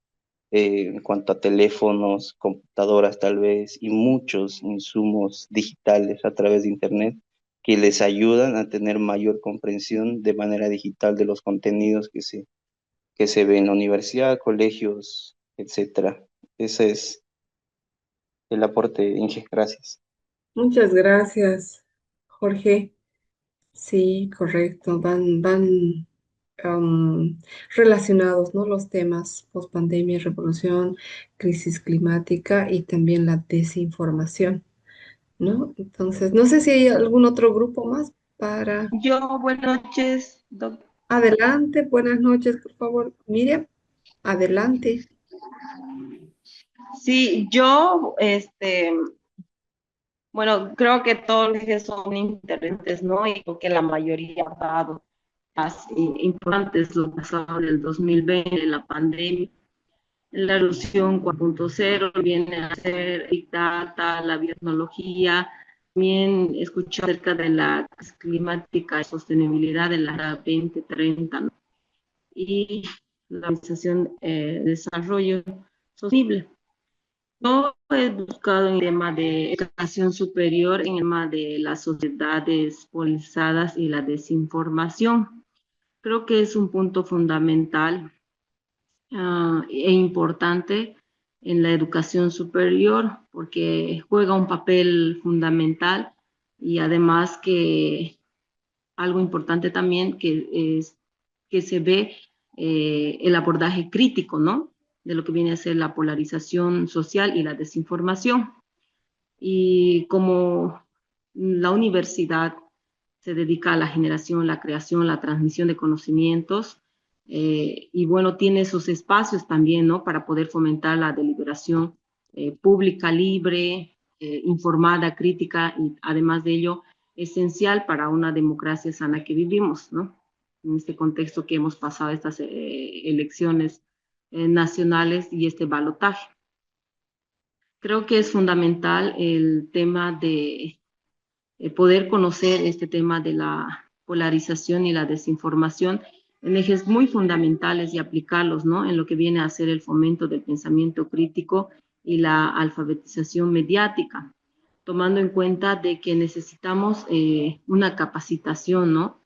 en cuanto a teléfonos, computadoras tal vez, y muchos insumos digitales a través de Internet que les ayudan a tener mayor comprensión de manera digital de los contenidos que se ven en la universidad, colegios, etcétera. Ese es el aporte, Inge. Gracias. Muchas gracias, Jorge. Sí, correcto. Van relacionados, ¿no? Los temas pospandemia, revolución, crisis climática y también la desinformación, ¿no? Entonces, no sé si hay algún otro grupo más para... Yo, buenas noches, doctor. Adelante, buenas noches, por favor. Miriam, adelante. Sí, yo, bueno, creo que todos los ejes son interesantes, ¿no? Y creo que la mayoría ha dado importantes lo pasado en el 2020, la pandemia. La revolución 4.0 viene a ser Big Data, la biotecnología, también escuché acerca de la crisis climática y sostenibilidad de la 2030, ¿no? Y la Organización de Desarrollo Sostenible. Yo he buscado en el tema de educación superior, en el tema de las sociedades polarizadas y la desinformación. Creo que es un punto fundamental e importante en la educación superior porque juega un papel fundamental y además que algo importante también que es que se ve el abordaje crítico, ¿no? De lo que viene a ser la polarización social y la desinformación. Y como la universidad se dedica a la generación, la creación, la transmisión de conocimientos, y bueno, tiene esos espacios también, ¿no? Para poder fomentar la deliberación pública, libre, informada, crítica, y además de ello, esencial para una democracia sana que vivimos, ¿no? En este contexto que hemos pasado estas elecciones nacionales y este balotaje. Creo que es fundamental el tema de poder conocer este tema de la polarización y la desinformación en ejes muy fundamentales y aplicarlos, ¿no? En lo que viene a ser el fomento del pensamiento crítico y la alfabetización mediática, tomando en cuenta de que necesitamos una capacitación, ¿no?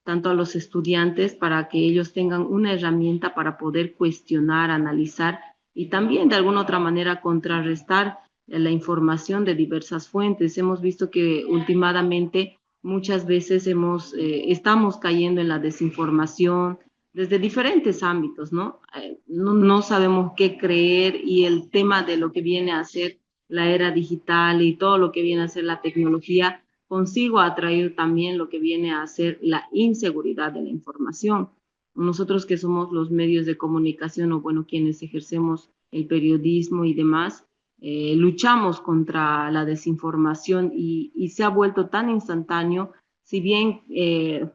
Tanto a los estudiantes para que ellos tengan una herramienta para poder cuestionar, analizar y también de alguna otra manera contrarrestar la información de diversas fuentes. Hemos visto que últimamente muchas veces estamos cayendo en la desinformación desde diferentes ámbitos, ¿no? No sabemos qué creer y el tema de lo que viene a ser la era digital y todo lo que viene a ser la tecnología consigo ha traído también lo que viene a ser la inseguridad de la información. Nosotros que somos los medios de comunicación o bueno, quienes ejercemos el periodismo y demás, luchamos contra la desinformación y se ha vuelto tan instantáneo, si bien en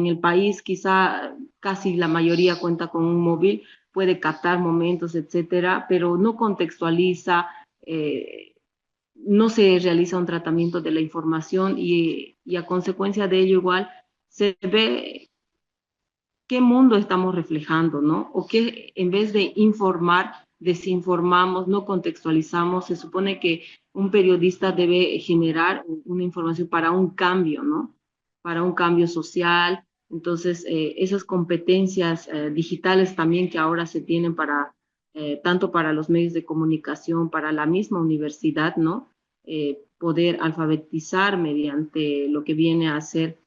el país quizá casi la mayoría cuenta con un móvil, puede captar momentos, etcétera, pero no contextualiza, no se realiza un tratamiento de la información y a consecuencia de ello igual se ve qué mundo estamos reflejando, ¿no? O que en vez de informar, desinformamos, no contextualizamos. Se supone que un periodista debe generar una información para un cambio, ¿no? Para un cambio social. Entonces, esas competencias digitales también que ahora se tienen para, tanto para los medios de comunicación, para la misma universidad, ¿no? Poder alfabetizar mediante lo que viene a ser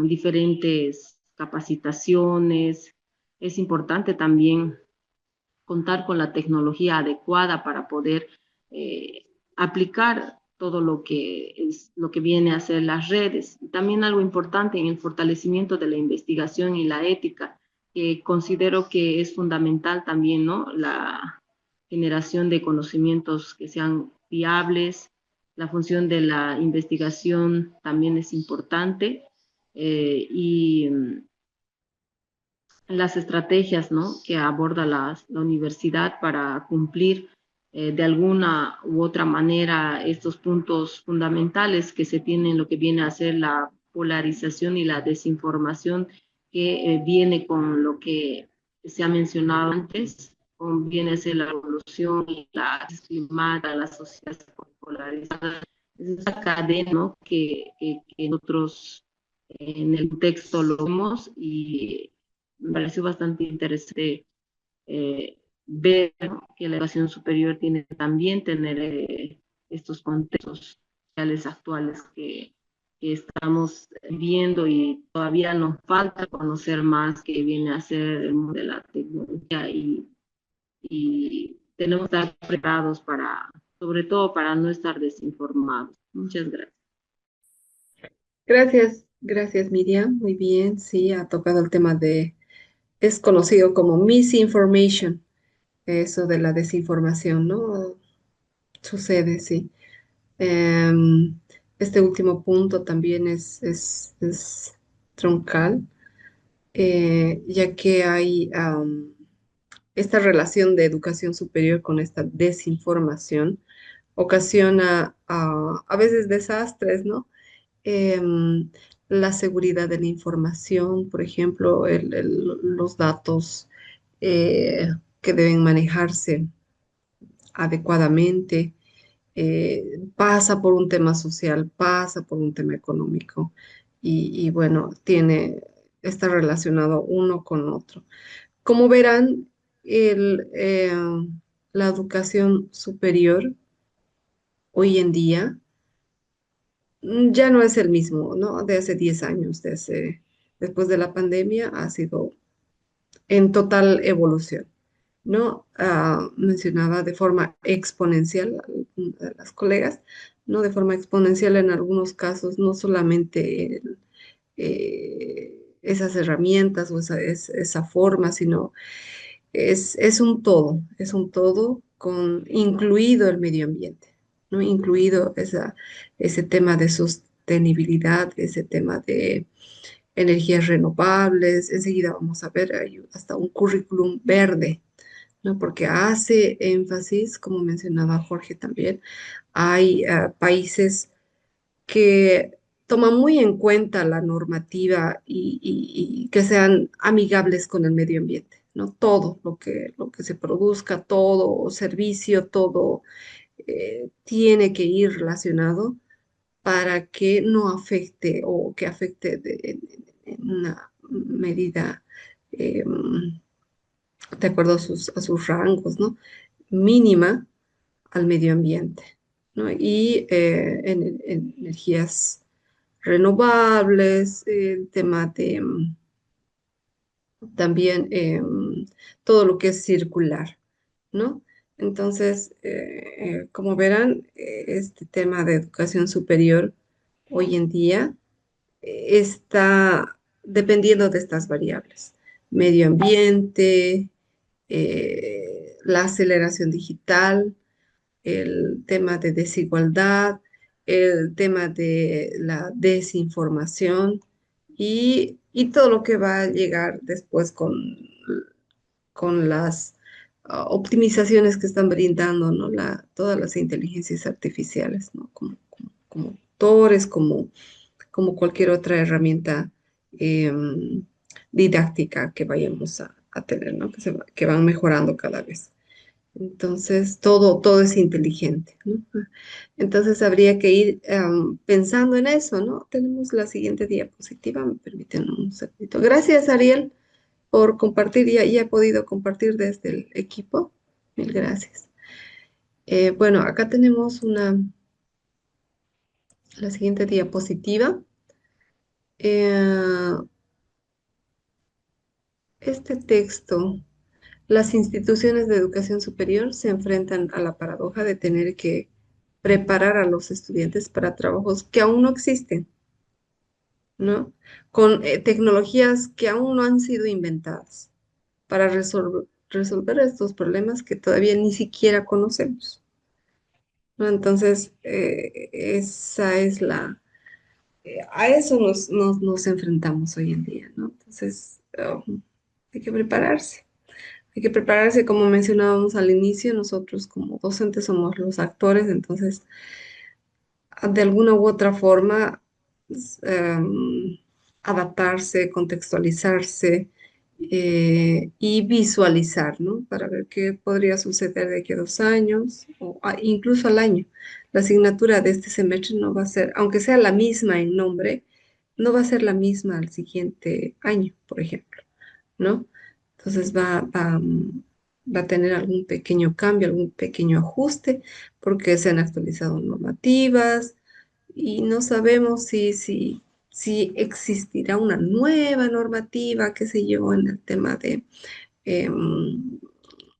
diferentes capacitaciones. Es importante también contar con la tecnología adecuada para poder aplicar todo lo que viene a ser las redes. También algo importante en el fortalecimiento de la investigación y la ética, que considero que es fundamental también, ¿no? La generación de conocimientos que sean fiables. La función de la investigación también es importante y las estrategias, ¿no? Que aborda la universidad para cumplir de alguna u otra manera estos puntos fundamentales que se tienen, lo que viene a ser la polarización y la desinformación que viene con lo que se ha mencionado antes, con viene a ser la revolución y la climática, la sociedad polarizada, es esa cadena, ¿no? que nosotros en el texto lo vemos y me pareció bastante interesante ver, ¿no? Que la educación superior tiene que también tener estos contextos sociales actuales que estamos viendo y todavía nos falta conocer más que viene a ser el mundo de la tecnología y tenemos que estar preparados para, sobre todo para no estar desinformados. Muchas gracias. Gracias Miriam, muy bien, sí, ha tocado el tema es conocido como misinformation, eso de la desinformación, ¿no? Sucede, sí. Este último punto también es troncal, ya que hay esta relación de educación superior con esta desinformación, ocasiona a veces desastres, ¿no? Em, la seguridad de la información, por ejemplo, los datos que deben manejarse adecuadamente, pasa por un tema social, pasa por un tema económico y bueno, está relacionado uno con otro. Como verán, el, eh, la educación superior hoy en día ya no es el mismo, ¿no? De hace 10 años, después de la pandemia, ha sido en total evolución, ¿no? Mencionaba de forma exponencial a las colegas, ¿no? De forma exponencial en algunos casos, no solamente esas herramientas o esa forma, sino es un todo con incluido el medio ambiente, ¿no? Incluido ese tema de sostenibilidad, ese tema de energías renovables. Enseguida vamos a ver hay hasta un currículum verde, ¿no? Porque hace énfasis, como mencionaba Jorge también, hay países que toma muy en cuenta la normativa y que sean amigables con el medio ambiente, ¿no? Todo lo que se produzca, todo servicio, todo tiene que ir relacionado para que no afecte o que afecte en una medida eh, de acuerdo a sus rangos, ¿no? Mínima al medio ambiente, ¿no? Y en energías renovables, el tema de también todo lo que es circular, ¿no? Entonces, como verán, este tema de educación superior hoy en día está dependiendo de estas variables. Medio ambiente, la aceleración digital, el tema de desigualdad, el tema de la desinformación y todo lo que va a llegar después con las optimizaciones que están brindando, ¿no? Todas las inteligencias artificiales, ¿no? Como tutores, como cualquier otra herramienta didáctica que vayamos a tener, ¿no? Que van mejorando cada vez. Entonces, todo es inteligente, ¿no? Entonces, habría que ir pensando en eso, ¿no? Tenemos la siguiente diapositiva, me permiten un segundito. Gracias, Ariel, por compartir, ya he podido compartir desde el equipo. Mil gracias. Bueno, acá tenemos la siguiente diapositiva. Este texto, las instituciones de educación superior se enfrentan a la paradoja de tener que preparar a los estudiantes para trabajos que aún no existen, ¿no? Con tecnologías que aún no han sido inventadas para resolver estos problemas que todavía ni siquiera conocemos, ¿no? Entonces, esa es a eso nos enfrentamos hoy en día, ¿no? Entonces, hay que prepararse. Hay que prepararse, como mencionábamos al inicio, nosotros como docentes somos los actores, entonces de alguna u otra forma adaptarse, contextualizarse y visualizar, ¿no? Para ver qué podría suceder de aquí a 2 años o incluso al año. La asignatura de este semestre no va a ser, aunque sea la misma en nombre, no va a ser la misma al siguiente año, por ejemplo, ¿no? Entonces va a tener algún pequeño cambio, algún pequeño ajuste, porque se han actualizado normativas y no sabemos si existirá una nueva normativa, qué sé yo, en el tema de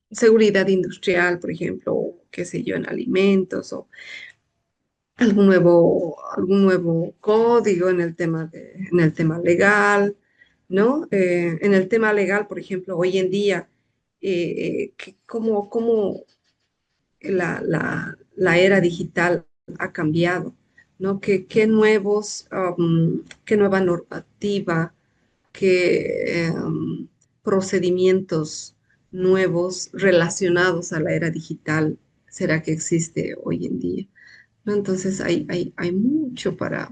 seguridad industrial, por ejemplo, o qué sé yo, en alimentos o algún nuevo código en el tema legal, ¿no? En el tema legal, por ejemplo, hoy en día, cómo la era digital ha cambiado, ¿no? Qué nueva normativa, qué procedimientos nuevos relacionados a la era digital será que existe hoy en día, ¿no? Entonces hay mucho para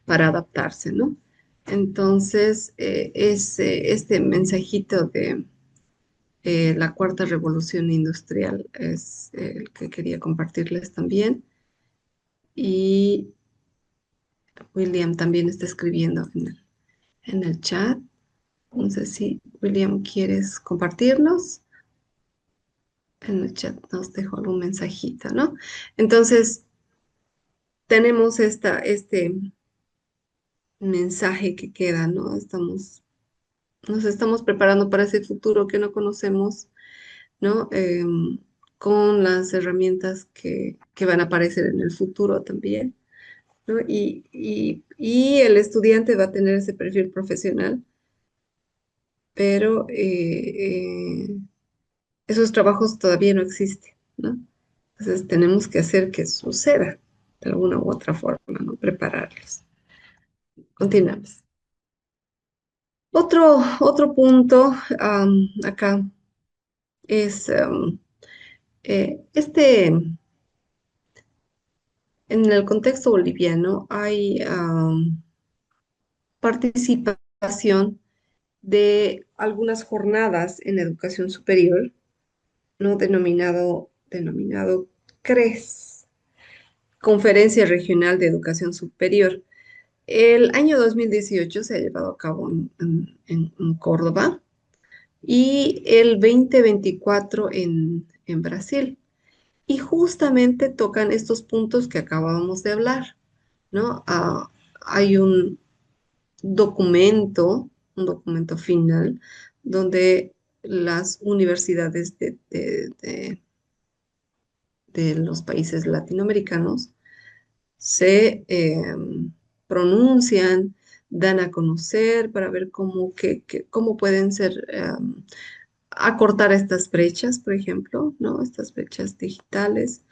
adaptarse, ¿no? Entonces, este mensajito de la cuarta revolución industrial es el que quería compartirles también. Y William también está escribiendo en el chat. No sé si William quieres compartirnos. En el chat nos dejó algún mensajito, ¿no? Entonces, tenemos este mensaje que queda, ¿no? Nos estamos preparando para ese futuro que no conocemos, ¿no? Con las herramientas que van a aparecer en el futuro también, ¿no? Y el estudiante va a tener ese perfil profesional, pero esos trabajos todavía no existen, ¿no? Entonces tenemos que hacer que suceda de alguna u otra forma, ¿no? Prepararlos. Continuamos. Otro punto acá es este en el contexto boliviano hay participación de algunas jornadas en educación superior, ¿no? Denominado CRES, Conferencia Regional de Educación Superior. El año 2018 se ha llevado a cabo en Córdoba y el 2024 en Brasil. Y justamente tocan estos puntos que acabábamos de hablar, ¿no? Hay un documento final, donde las universidades de los países latinoamericanos se pronuncian, dan a conocer para ver cómo pueden ser, acortar estas brechas, por ejemplo, ¿no? Estas brechas digitales,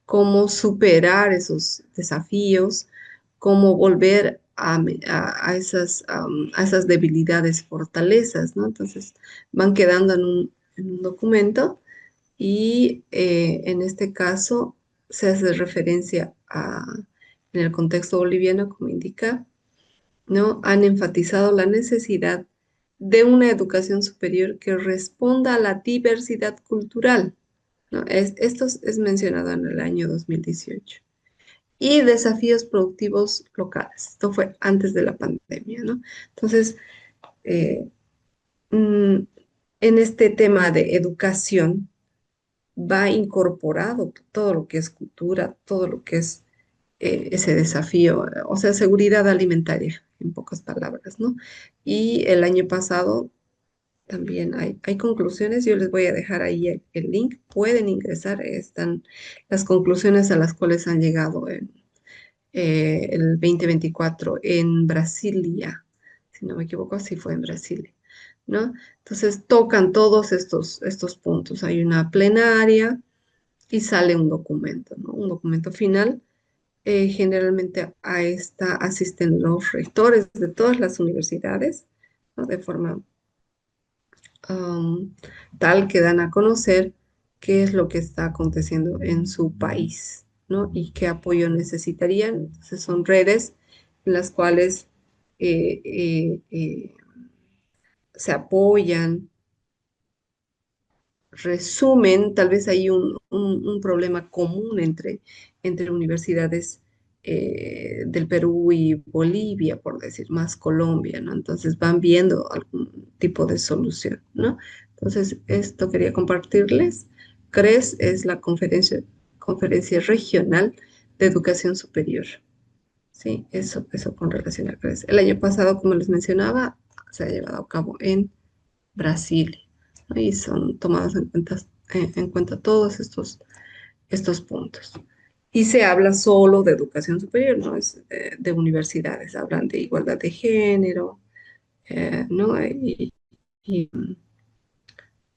cómo superar esos desafíos, cómo volver a esas debilidades, fortalezas, ¿no? Entonces van quedando en un documento y en este caso se hace referencia en el contexto boliviano, como indica, ¿no? Han enfatizado la necesidad de una educación superior que responda a la diversidad cultural, ¿no? Esto es mencionado en el año 2018. Y desafíos productivos locales. Esto fue antes de la pandemia, ¿no? Entonces, eh, mm, en este tema de educación va incorporado todo lo que es cultura, todo lo que es ese desafío, o sea, seguridad alimentaria, en pocas palabras, ¿no? Y el año pasado también hay conclusiones, yo les voy a dejar ahí el link, pueden ingresar, están las conclusiones a las cuales han llegado el 2024 en Brasilia, si no me equivoco, así fue en Brasilia, ¿no? Entonces tocan todos estos puntos, hay una plenaria y sale un documento, ¿no? Un documento final. Generalmente a esta asisten los rectores de todas las universidades, ¿no? De forma um, tal que dan a conocer qué es lo que está aconteciendo en su país, ¿no? Y qué apoyo necesitarían. Entonces son redes en las cuales eh, eh, eh, se apoyan, resumen, tal vez hay un problema común entre universidades del Perú y Bolivia, por decir más Colombia, ¿no? Entonces van viendo algún tipo de solución, ¿no? Entonces, esto quería compartirles. CRES es la Conferencia Regional de Educación Superior. Sí, eso con relación a CRES. El año pasado, como les mencionaba, se ha llevado a cabo en Brasil, ¿no? Y son tomados en cuenta todos estos puntos. Y se habla solo de educación superior, no es de universidades, hablan de igualdad de género, ¿no? Y,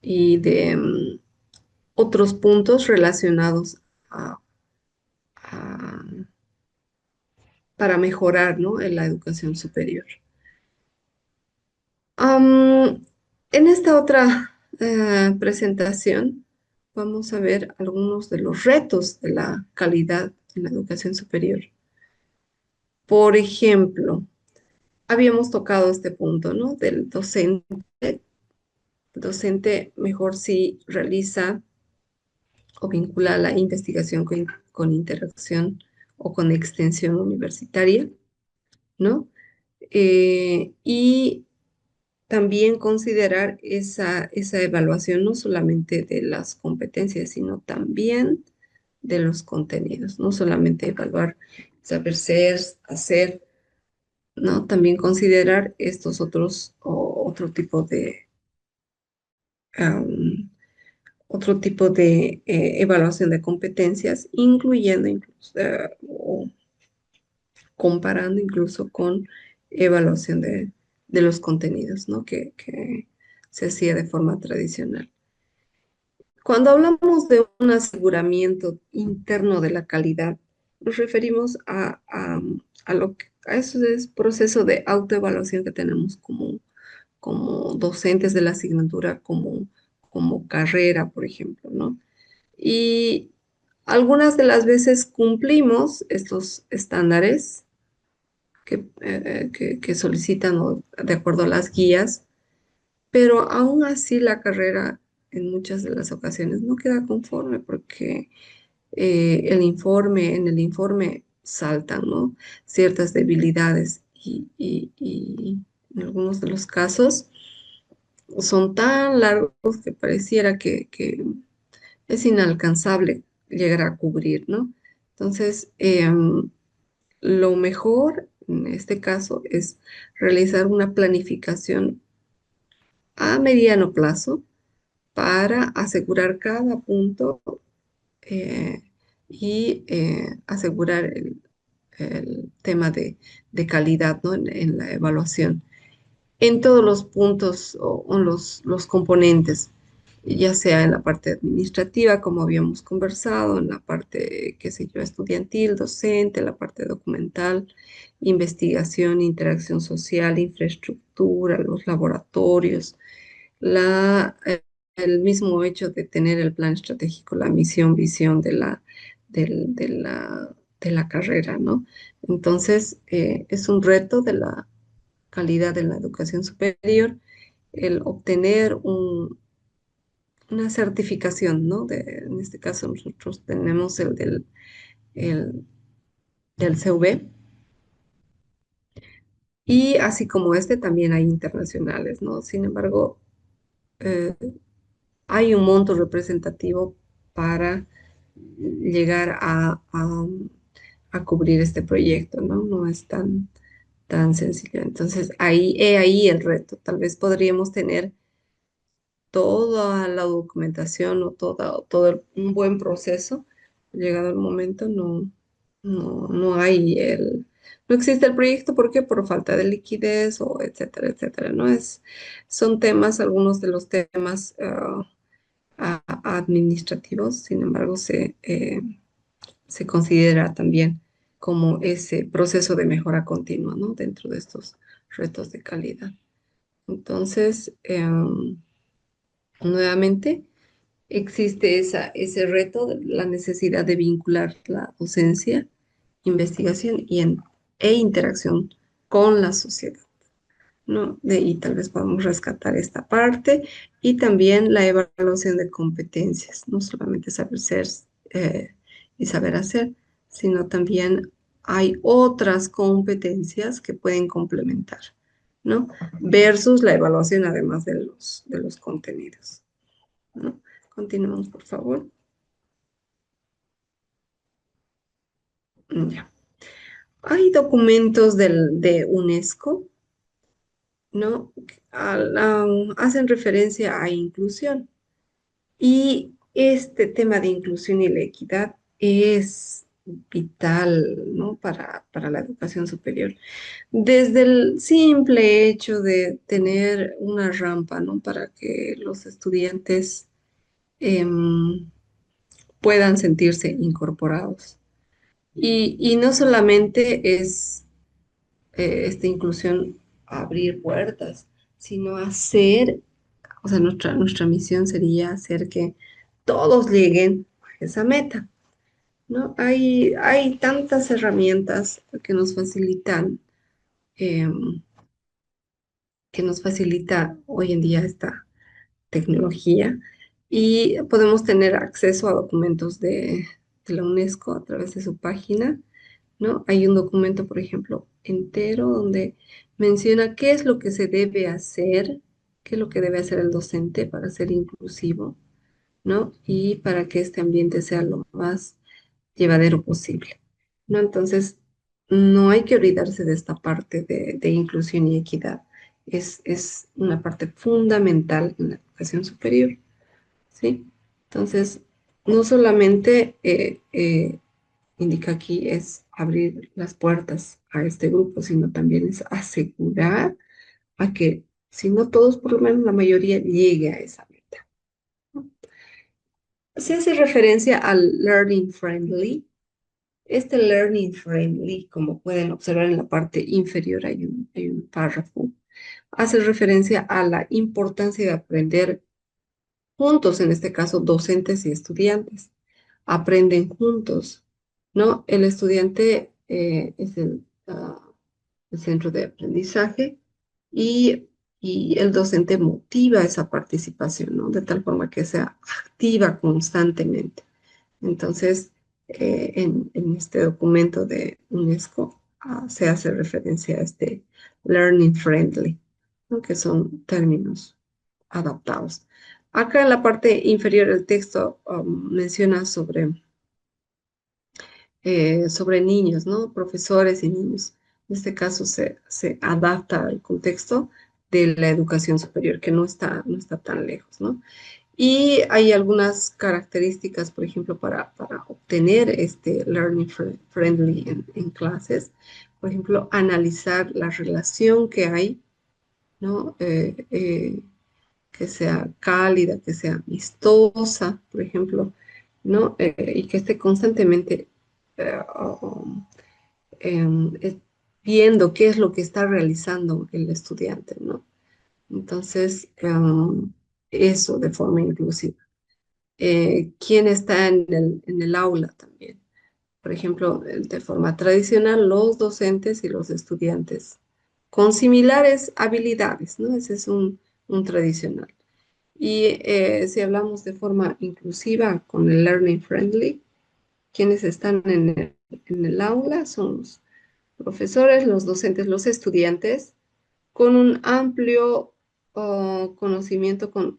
y de otros puntos relacionados a, a- para mejorar, ¿no? En la educación superior. En esta otra presentación vamos a ver algunos de los retos de la calidad en la educación superior. Por ejemplo, habíamos tocado este punto, ¿no? Del docente. El docente mejor si realiza o vincula la investigación con interacción o con extensión universitaria, ¿no? Y también considerar esa evaluación no solamente de las competencias, sino también de los contenidos, no solamente evaluar saber ser, hacer, ¿no? También considerar estos otro tipo am, de evaluación de competencias, incluyendo incluso, o comparando incluso con evaluación de los contenidos, ¿no? Que se hacía de forma tradicional. Cuando hablamos de un aseguramiento interno de la calidad, nos referimos a ese proceso de autoevaluación que tenemos como docentes de la asignatura, como carrera, por ejemplo, ¿no? Y Algunas de las veces cumplimos estos estándares que solicitan o de acuerdo a las guías, pero aún así la carrera en muchas de las ocasiones no queda conforme porque en el informe saltan, ¿no? Ciertas debilidades y en algunos de los casos son tan largos que pareciera que es inalcanzable llegar a cubrir, ¿no? Entonces, lo mejor en este caso es realizar una planificación a mediano plazo para asegurar cada punto eh, y asegurar el tema de calidad, ¿no? En la evaluación, en todos los puntos o los componentes, ya sea en la parte administrativa, como habíamos conversado, en la parte, qué sé yo, estudiantil, docente, la parte documental, investigación, interacción social, infraestructura, los laboratorios, el mismo hecho de tener el plan estratégico, la misión, visión de la carrera, ¿no? Entonces, es un reto de la calidad de la educación superior el obtener una certificación, ¿no? En este caso nosotros tenemos el del CV y así como este también hay internacionales, ¿no? Sin embargo, eh, hay un monto representativo para llegar a cubrir este proyecto, ¿no? No es tan sencillo. Entonces, ahí el reto. Tal vez podríamos tener toda la documentación o un buen proceso. Llegado el momento, no hay no existe el proyecto, ¿por qué? Por falta de liquidez o etcétera, etcétera. Son temas, algunos de los temas administrativos, sin embargo, se considera también como ese proceso de mejora continua, ¿no? Dentro de estos retos de calidad. Entonces, nuevamente, existe ese reto, la necesidad de vincular la docencia, investigación e interacción con la sociedad, ¿no? De ahí tal vez podamos rescatar esta parte y también la evaluación de competencias, no solamente saber ser y saber hacer, sino también hay otras competencias que pueden complementar, ¿no? Versus la evaluación además de los contenidos, ¿no? Continuemos, por favor. Ya. Hay documentos de UNESCO, ¿no? Hacen referencia a inclusión. Y este tema de inclusión y la equidad es vital, ¿no? Para la educación superior. Desde el simple hecho de tener una rampa, ¿no? Para que los estudiantes em, puedan sentirse incorporados. Y no solamente es esta inclusión abrir puertas, sino hacer, o sea, nuestra misión sería hacer que todos lleguen a esa meta, ¿no? Hay tantas herramientas em, que nos facilita hoy en día esta tecnología y podemos tener acceso a documentos de la UNESCO a través de su página, ¿no? Hay un documento, por ejemplo, entero donde menciona qué es lo que se debe hacer, qué es lo que debe hacer el docente para ser inclusivo, ¿no? Y para que este ambiente sea lo más llevadero posible, ¿no? Entonces, no hay que olvidarse de esta parte de inclusión y equidad. Es una parte fundamental en la educación superior, ¿sí? Entonces, no solamente indica aquí es abrir las puertas a este grupo, sino también es asegurar a que, si no todos, por lo menos la mayoría llegue a esa meta. Se hace referencia al learning friendly. Este learning friendly, como pueden observar en la parte inferior, hay un párrafo, hace referencia a la importancia de aprender juntos, en este caso docentes y estudiantes, aprenden juntos, ¿no? El estudiante es el centro de aprendizaje y el docente motiva esa participación, ¿no? De tal forma que sea activa constantemente. Entonces, en este documento de UNESCO se hace referencia a este learning friendly, ¿no? Que son términos adaptados. Acá en la parte inferior del texto menciona sobre niños, ¿no? Profesores y niños. En este caso se adapta al contexto de la educación superior, que no está tan lejos, ¿no? Y hay algunas características, por ejemplo, para obtener este learning friendly en clases. Por ejemplo, analizar la relación que hay, ¿no? Que sea cálida, que sea amistosa, por ejemplo, ¿no? Y que esté constantemente eh, um, viendo qué es lo que está realizando el estudiante, ¿no? Entonces, eso de forma inclusiva. ¿Quién está en el aula también? Por ejemplo, de forma tradicional, los docentes y los estudiantes con similares habilidades, ¿no? Ese es un tradicional. Y si hablamos de forma inclusiva con el Learning Friendly, quienes están en el aula son los profesores, los docentes, los estudiantes, con un amplio conocimiento, con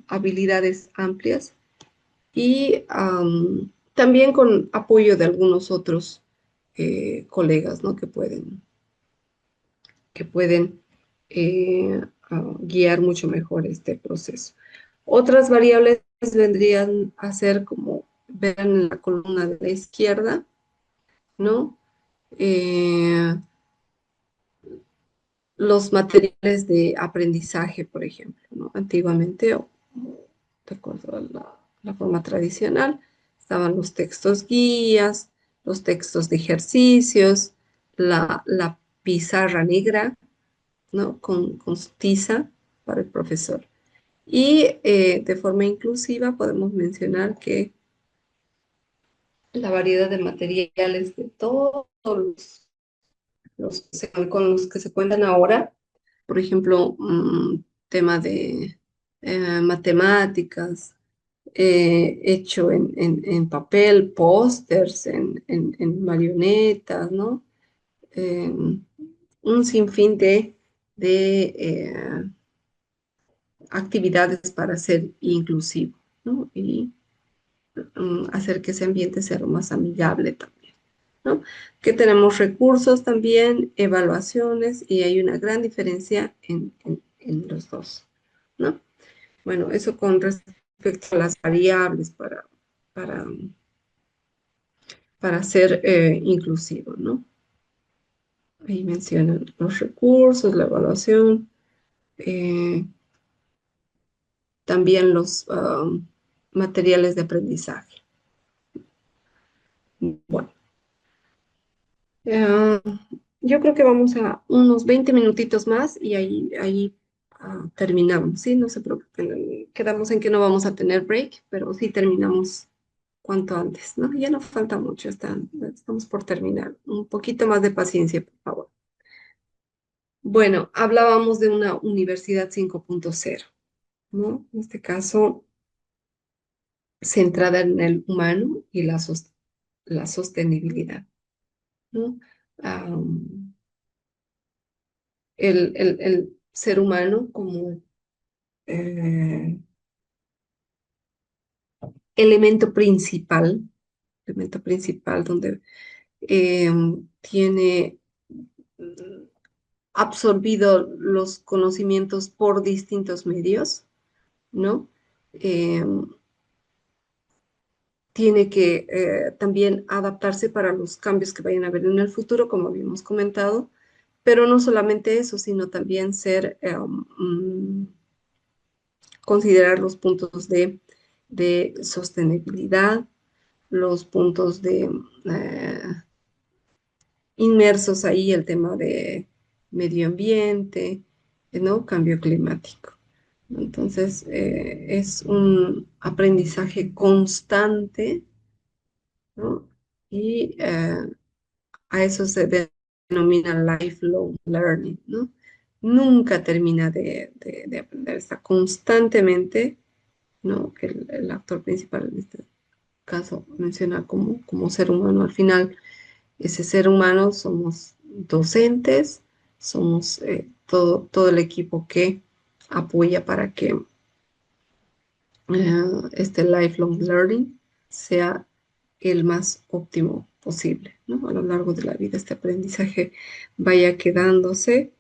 habilidades amplias y también con apoyo de algunos otros colegas, ¿no? Que pueden guiar mucho mejor este proceso. Otras variables vendrían a ser como ver en la columna de la izquierda, ¿no? Los materiales de aprendizaje, por ejemplo, ¿no? Antiguamente, o de acuerdo a la forma tradicional, estaban los textos guías, los textos de ejercicios, la pizarra negra, ¿no? Con su tiza para el profesor. Y de forma inclusiva podemos mencionar que la variedad de materiales de todos con los que se cuentan ahora, por ejemplo, tema de matemáticas, hecho en papel, pósters, en marionetas, ¿no? Un sinfín de actividades para ser inclusivo, ¿no? Y hacer que ese ambiente sea lo más amigable también, ¿no? Que tenemos recursos también, evaluaciones, y hay una gran diferencia en los dos, ¿no? Bueno, eso con respecto a las variables para, para ser inclusivo, ¿no? Ahí mencionan los recursos, la evaluación, también los materiales de aprendizaje. Bueno, yo creo que vamos a unos 20 minutitos más y ahí terminamos, ¿sí? No se preocupen, quedamos en que no vamos a tener break, pero sí terminamos cuanto antes, ¿no? Ya no falta mucho, estamos por terminar. Un poquito más de paciencia, por favor. Bueno, hablábamos de una universidad 5.0, ¿no? En este caso, centrada en el humano y la sostenibilidad, ¿no? El ser humano como eh, elemento principal donde tiene absorbido los conocimientos por distintos medios, ¿no? Tiene que también adaptarse para los cambios que vayan a haber en el futuro, como habíamos comentado, pero no solamente eso, sino también considerar los puntos de sostenibilidad, los puntos inmersos ahí, el tema de medio ambiente, ¿no? Cambio climático. Entonces, es un aprendizaje constante, ¿no? Y a eso se denomina lifelong learning, ¿no? Nunca termina de aprender, está constantemente, ¿no? Que el actor principal en este caso menciona como ser humano. Al final, ese ser humano somos docentes, somos todo el equipo que apoya para que este lifelong learning sea el más óptimo posible, ¿no? A lo largo de la vida este aprendizaje vaya quedándose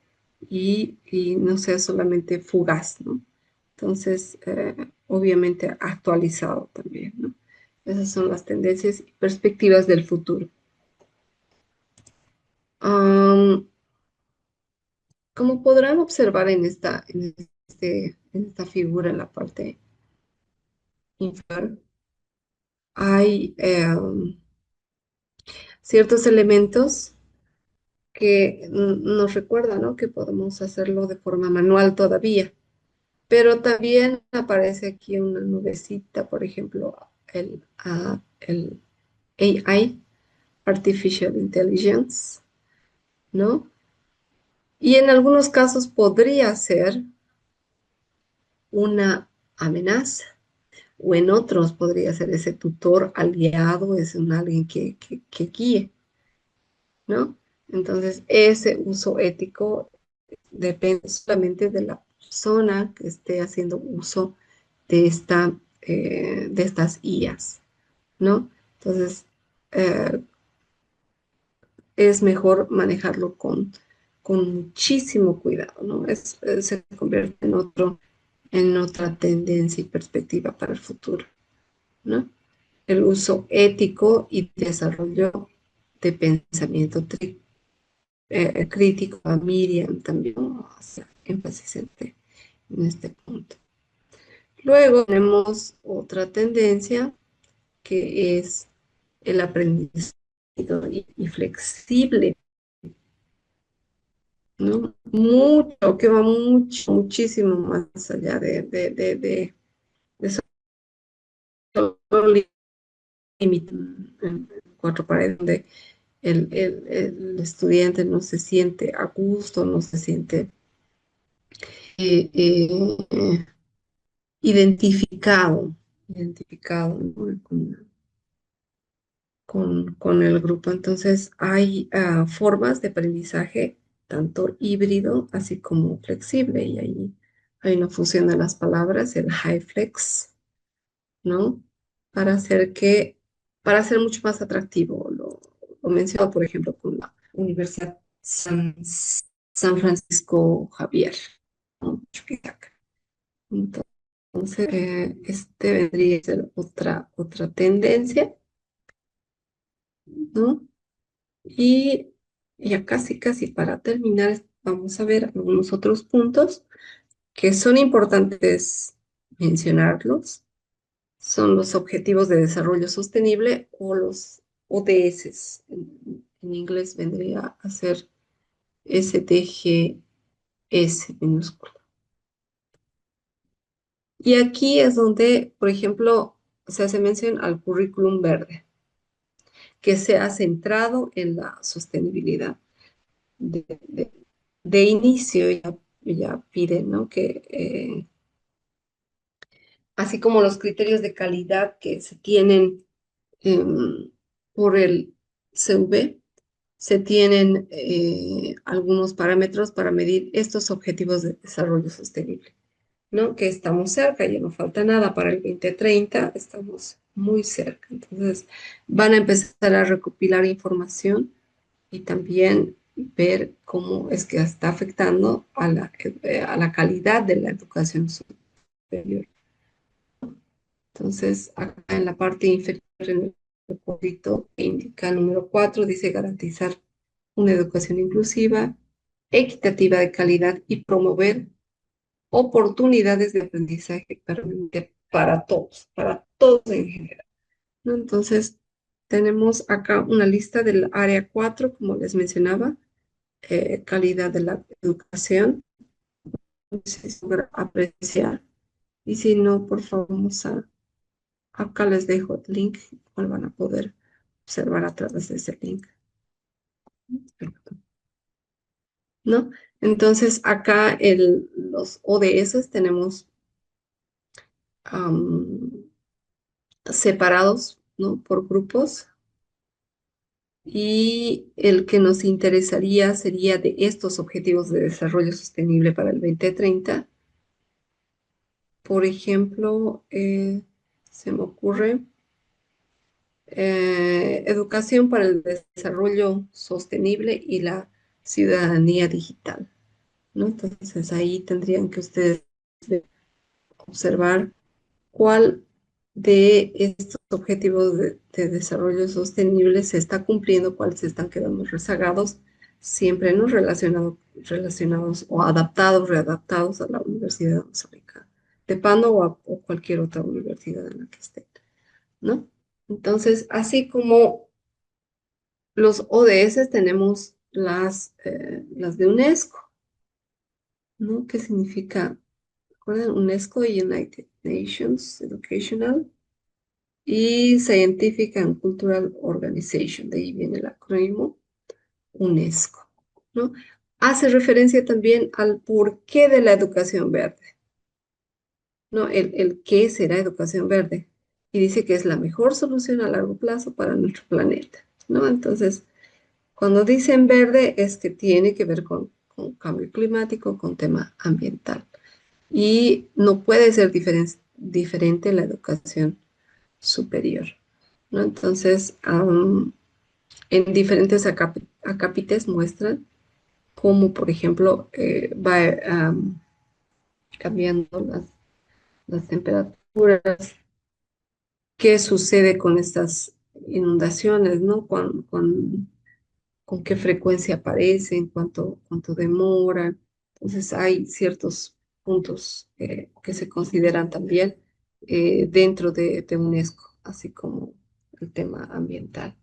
y no sea solamente fugaz, ¿no? Entonces, obviamente actualizado también, ¿no? Esas son las tendencias y perspectivas del futuro. Como podrán observar en esta figura en la parte inferior, hay ciertos elementos que nos recuerdan, ¿no? Que podemos hacerlo de forma manual todavía, pero también aparece aquí una nubecita, por ejemplo, el AI, Artificial Intelligence, ¿no? Y en algunos casos podría ser una amenaza, o en otros podría ser ese tutor aliado, es un alguien que guíe, ¿no? Entonces, ese uso ético depende solamente de la persona que esté haciendo uso de estas IAs, ¿no? Entonces, eh, es mejor manejarlo con muchísimo cuidado, ¿no? Se convierte en otra tendencia y perspectiva para el futuro, ¿no? El uso ético y desarrollo de pensamiento crítico. A Miriam también hace énfasis en este punto. Luego tenemos otra tendencia que es el aprendizaje y flexible, ¿no? Mucho, que va muchísimo más allá de solo límite en cuatro paredes, donde el estudiante no se siente a gusto, no se siente eh, eh, identificado, ¿no? Con el grupo. Entonces, hay formas de aprendizaje tanto híbrido así como flexible, y ahí hay una fusión de las palabras, el high flex, ¿no? Para hacer mucho más atractivo. Lo menciono, por ejemplo, con la Universidad San Francisco Javier, ¿no? Chuquisaca. Entonces, este vendría a ser otra tendencia, ¿no? Y ya casi para terminar, vamos a ver algunos otros puntos que son importantes mencionarlos. Son los Objetivos de Desarrollo Sostenible o los ODS. En inglés vendría a ser SDGs minúsculo. Y aquí es donde, por ejemplo, se hace mención al currículum verde, que se ha centrado en la sostenibilidad. De inicio ya piden, ¿no? Que así como los criterios de calidad que se tienen por el CV, se tienen algunos parámetros para medir estos objetivos de desarrollo sostenible, ¿no? Que estamos cerca, ya no falta nada para el 2030, estamos muy cerca. Entonces, van a empezar a recopilar información y también ver cómo es que está afectando a la calidad de la educación superior. Entonces, acá en la parte inferior, en el cuadrito que indica número 4, dice garantizar una educación inclusiva, equitativa de calidad y promover oportunidades de aprendizaje permanente para todos en general, ¿no? Entonces, tenemos acá una lista del área 4, como les mencionaba, calidad de la educación, No sé si logra apreciar. Y si no, por favor, acá les dejo el link, cual van a poder observar a través de ese link. ¿No? Entonces, acá los ODS tenemos separados, ¿no? Por grupos. Y el que nos interesaría sería de estos objetivos de desarrollo sostenible para el 2030. Por ejemplo, se me ocurre educación para el desarrollo sostenible y la ciudadanía digital, ¿no? Entonces ahí tendrían que ustedes observar cuál de estos objetivos de desarrollo sostenible se está cumpliendo, cuáles se están quedando rezagados, siempre no relacionados o adaptados, readaptados a la universidad de Pando o cualquier otra universidad en la que estén, ¿no? Entonces, así como los ODS, tenemos las de UNESCO, ¿no? ¿Qué significa? ¿Recuerdan? UNESCO, United Nations Educational y Scientific and Cultural Organization, de ahí viene el acrónimo UNESCO, ¿no? Hace referencia también al porqué de la educación verde, ¿no? El qué será educación verde. Y dice que es la mejor solución a largo plazo para nuestro planeta, ¿no? Entonces, cuando dicen verde es que tiene que ver con cambio climático, con tema ambiental. Y no puede ser diferente la educación superior, ¿no? Entonces, en diferentes acápites muestran cómo, por ejemplo, va cambiando las temperaturas, qué sucede con estas inundaciones, ¿no? Con qué frecuencia aparecen, cuánto demoran. Entonces hay ciertos puntos que se consideran también dentro de UNESCO, así como el tema ambiental,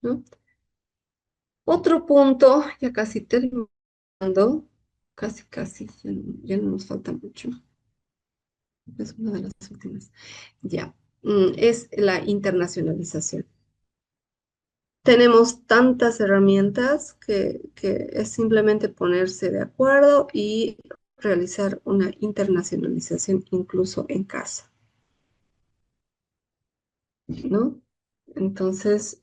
¿no? Otro punto, ya casi terminando, casi, ya no nos falta mucho. Es una de las últimas. Ya, es la internacionalización. Tenemos tantas herramientas que es simplemente ponerse de acuerdo y realizar una internacionalización incluso en casa, ¿no? Entonces,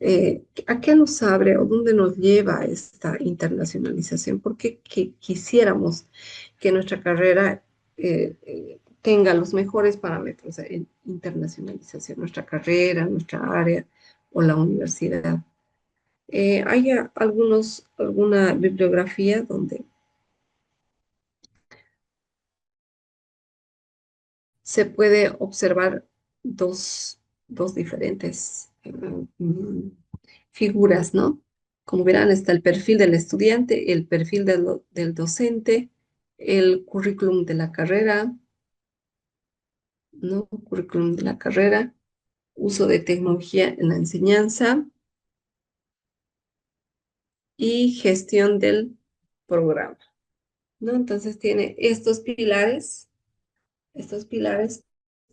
¿a qué nos abre o dónde nos lleva esta internacionalización? ¿Por qué quisiéramos que nuestra carrera tenga los mejores parámetros en internacionalización? Nuestra carrera, nuestra área o la universidad. Hay alguna bibliografía donde se puede observar dos diferentes figuras, ¿no? Como verán, está el perfil del estudiante, el perfil del docente, el currículum de la carrera, ¿no? Currículum de la carrera, uso de tecnología en la enseñanza y gestión del programa, ¿no? Entonces tiene estos pilares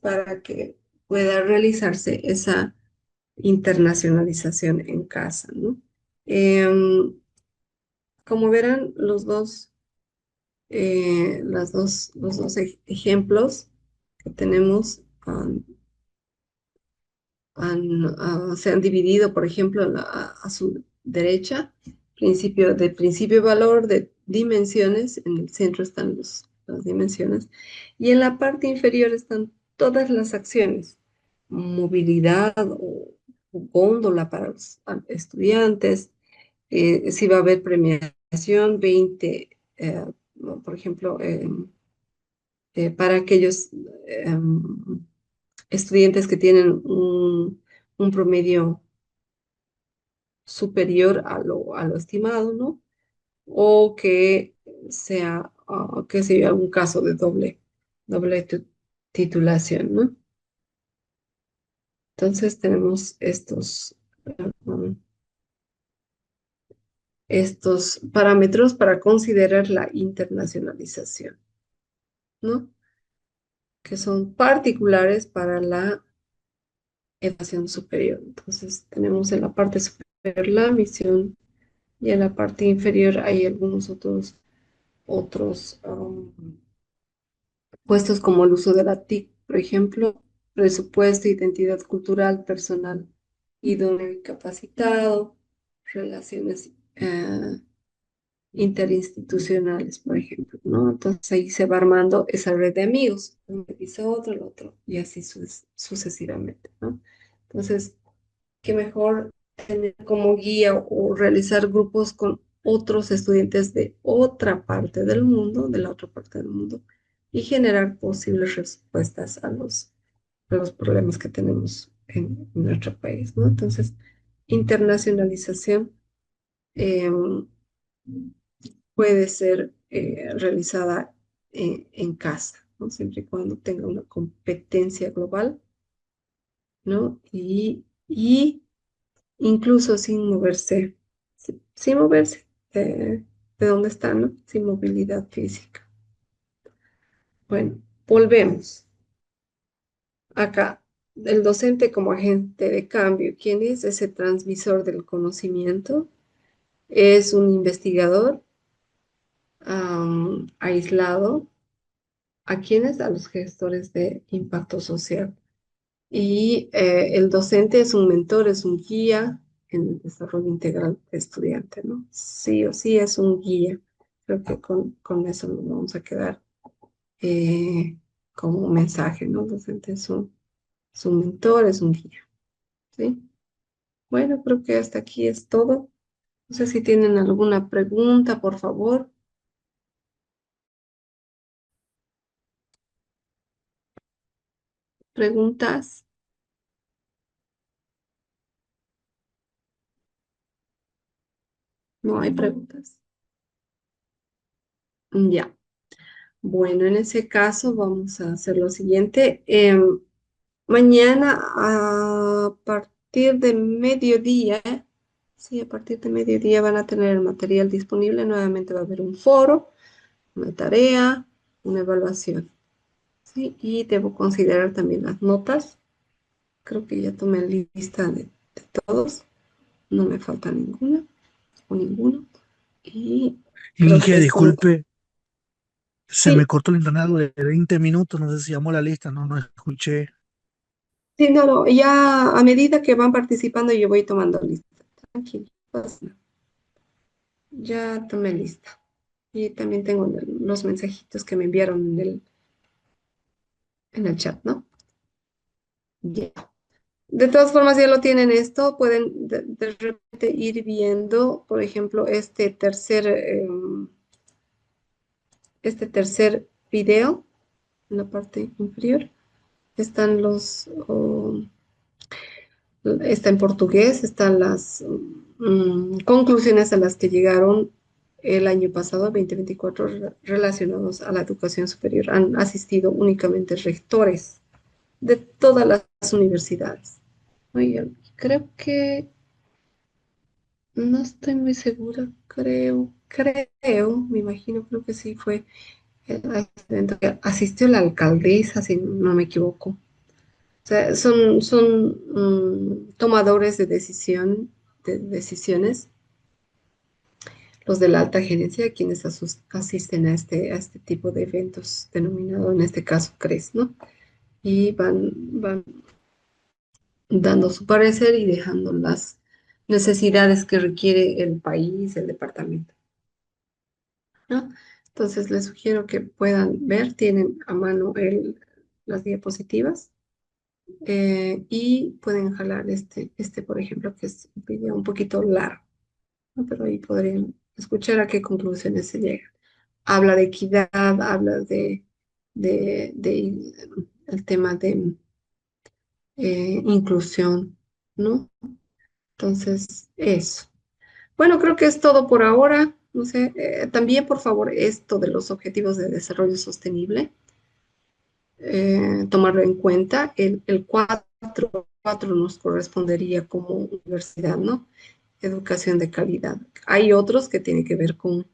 para que pueda realizarse esa internacionalización en casa, ¿no? Como verán, los dos ejemplos que tenemos se han dividido, por ejemplo, a su derecha, principio valor de dimensiones, en el centro están las dimensiones, y en la parte inferior están todas las acciones, movilidad o góndola para los estudiantes, si va a haber premiación, 20, por ejemplo, para aquellos estudiantes que tienen un promedio superior a lo estimado, ¿no? O que sea, que sea algún caso de doble titulación, ¿no? Entonces tenemos estos parámetros para considerar la internacionalización. ¿no? Que son particulares para la educación superior. Entonces, tenemos en la parte superior la misión y en la parte inferior hay algunos otros puestos como el uso de la TIC, por ejemplo, presupuesto, identidad cultural, personal idóneo y capacitado, relaciones interinstitucionales, por ejemplo, ¿no? Entonces ahí se va armando esa red de amigos, uno dice otro, el otro, y así sucesivamente, ¿no? Entonces, qué mejor tener como guía o realizar grupos con otros estudiantes de otra parte del mundo, de la otra parte del mundo, y generar posibles respuestas a los problemas que tenemos en nuestro país, ¿no? Entonces, internacionalización puede ser realizada en casa, ¿no? Siempre y cuando tenga una competencia global, ¿no? Y incluso sin moverse, sin moverse de donde está, ¿no? Sin movilidad física. Bueno, volvemos. Acá, el docente como agente de cambio, ¿quién es ese transmisor del conocimiento? Es un investigador aislado. ¿A quiénes? A los gestores de impacto social. Y el docente es un mentor, es un guía en el desarrollo integral del estudiante, ¿no? Sí o sí es un guía. Creo que con eso nos vamos a quedar como un mensaje, ¿no? El docente es un mentor, es un guía, ¿sí? Bueno, creo que hasta aquí es todo. No sé si tienen alguna pregunta, por favor. ¿Preguntas? No hay preguntas. Ya. Bueno, en ese caso vamos a hacer lo siguiente. Mañana a partir de mediodía, sí, a partir de mediodía van a tener el material disponible. Nuevamente va a haber un foro, una tarea, una evaluación, ¿sí? Y debo considerar también las notas. Creo que ya tomé lista de todos. No me falta ninguna o ninguno. Y creo Inge, que esto, disculpe, se sí, me cortó el internet de 20 minutos, no sé si llamó la lista, no escuché. sí, no, no, ya a medida que van participando yo voy tomando lista. Tranquilo, pues, ya tomé lista. Y también tengo los mensajitos que me enviaron en el chat, ¿no? Ya. De todas formas, ya lo tienen esto. Pueden de repente ir viendo, por ejemplo, este tercer video en la parte inferior. Están está en portugués, están las conclusiones a las que llegaron el año pasado, 2024, relacionados a la educación superior. Han asistido únicamente rectores de todas las universidades. Oye, creo que, no estoy muy segura, me imagino, creo que sí fue a este evento que asistió la alcaldesa, si no me equivoco. O sea, son tomadores de decisiones, los de la alta gerencia, quienes asisten a este tipo de eventos, denominado en este caso CRES, ¿no? Y van dando su parecer y dejando las necesidades que requiere el país, el departamento, ¿no? Entonces les sugiero que puedan ver, tienen a mano las diapositivas y pueden jalar por ejemplo, que es un video un poquito largo, ¿no? Pero ahí podrían escuchar a qué conclusiones se llegan. Habla de equidad, habla de el tema de inclusión, ¿no? Entonces, eso. Bueno, creo que es todo por ahora. No sé, también por favor esto de los objetivos de desarrollo sostenible, tomarlo en cuenta. El 4 nos correspondería como universidad, ¿no? Educación de calidad. Hay otros que tienen que ver con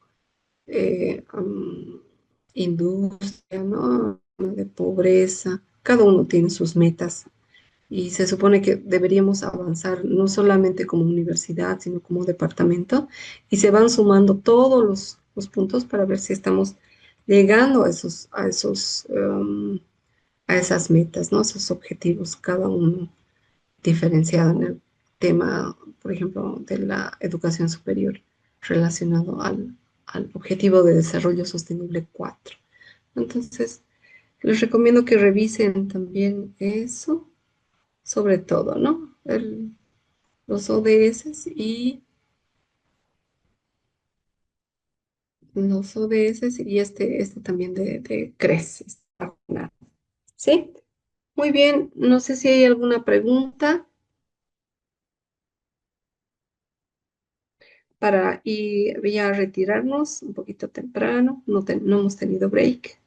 industria, ¿no? De pobreza. Cada uno tiene sus metas y se supone que deberíamos avanzar no solamente como universidad, sino como departamento y se van sumando todos los puntos para ver si estamos llegando a esas metas, ¿no? Esos objetivos, cada uno diferenciado en el tema, por ejemplo, de la educación superior relacionado al objetivo de desarrollo sostenible 4. Entonces, les recomiendo que revisen también eso, sobre todo, ¿no? Los ODS y este también de CRES. ¿Sí? Muy bien, no sé si hay alguna pregunta para ir ya retirarnos un poquito temprano, no hemos tenido break.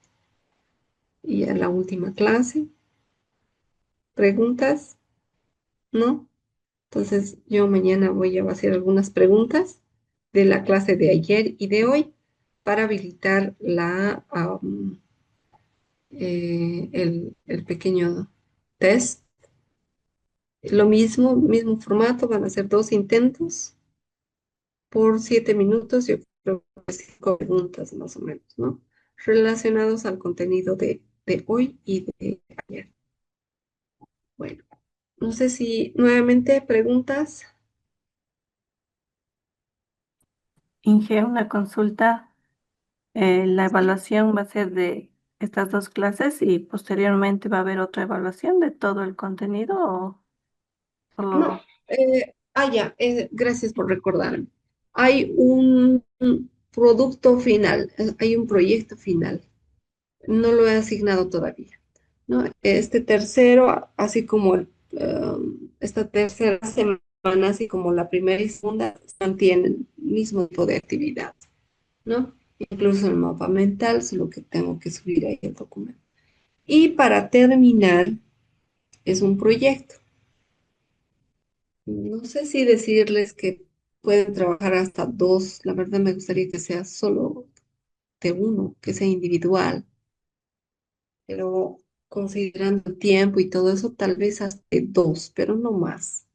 Y a la última clase, ¿preguntas? ¿No? Entonces yo mañana voy a hacer algunas preguntas de la clase de ayer y de hoy para habilitar el pequeño test. Lo mismo formato, van a ser 2 intentos por 7 minutos, yo creo que 5 preguntas más o menos, ¿no? Relacionados al contenido de hoy y de ayer. Bueno, no sé si nuevamente preguntas. Inge, una consulta. La evaluación va a ser de estas dos clases y posteriormente va a haber otra evaluación de todo el contenido o solo... No, ya, gracias por recordarme. Hay un producto final, hay un proyecto final. No lo he asignado todavía, ¿no? Este tercero, así como esta tercera semana, así como la primera y segunda, mantienen el mismo tipo de actividad, ¿no? Incluso el mapa mental, solo que tengo que subir ahí el documento. Y para terminar, es un proyecto. No sé si decirles que pueden trabajar hasta 2. La verdad me gustaría que sea solo de uno, que sea individual, pero considerando el tiempo y todo eso, tal vez hasta de 2, pero no más.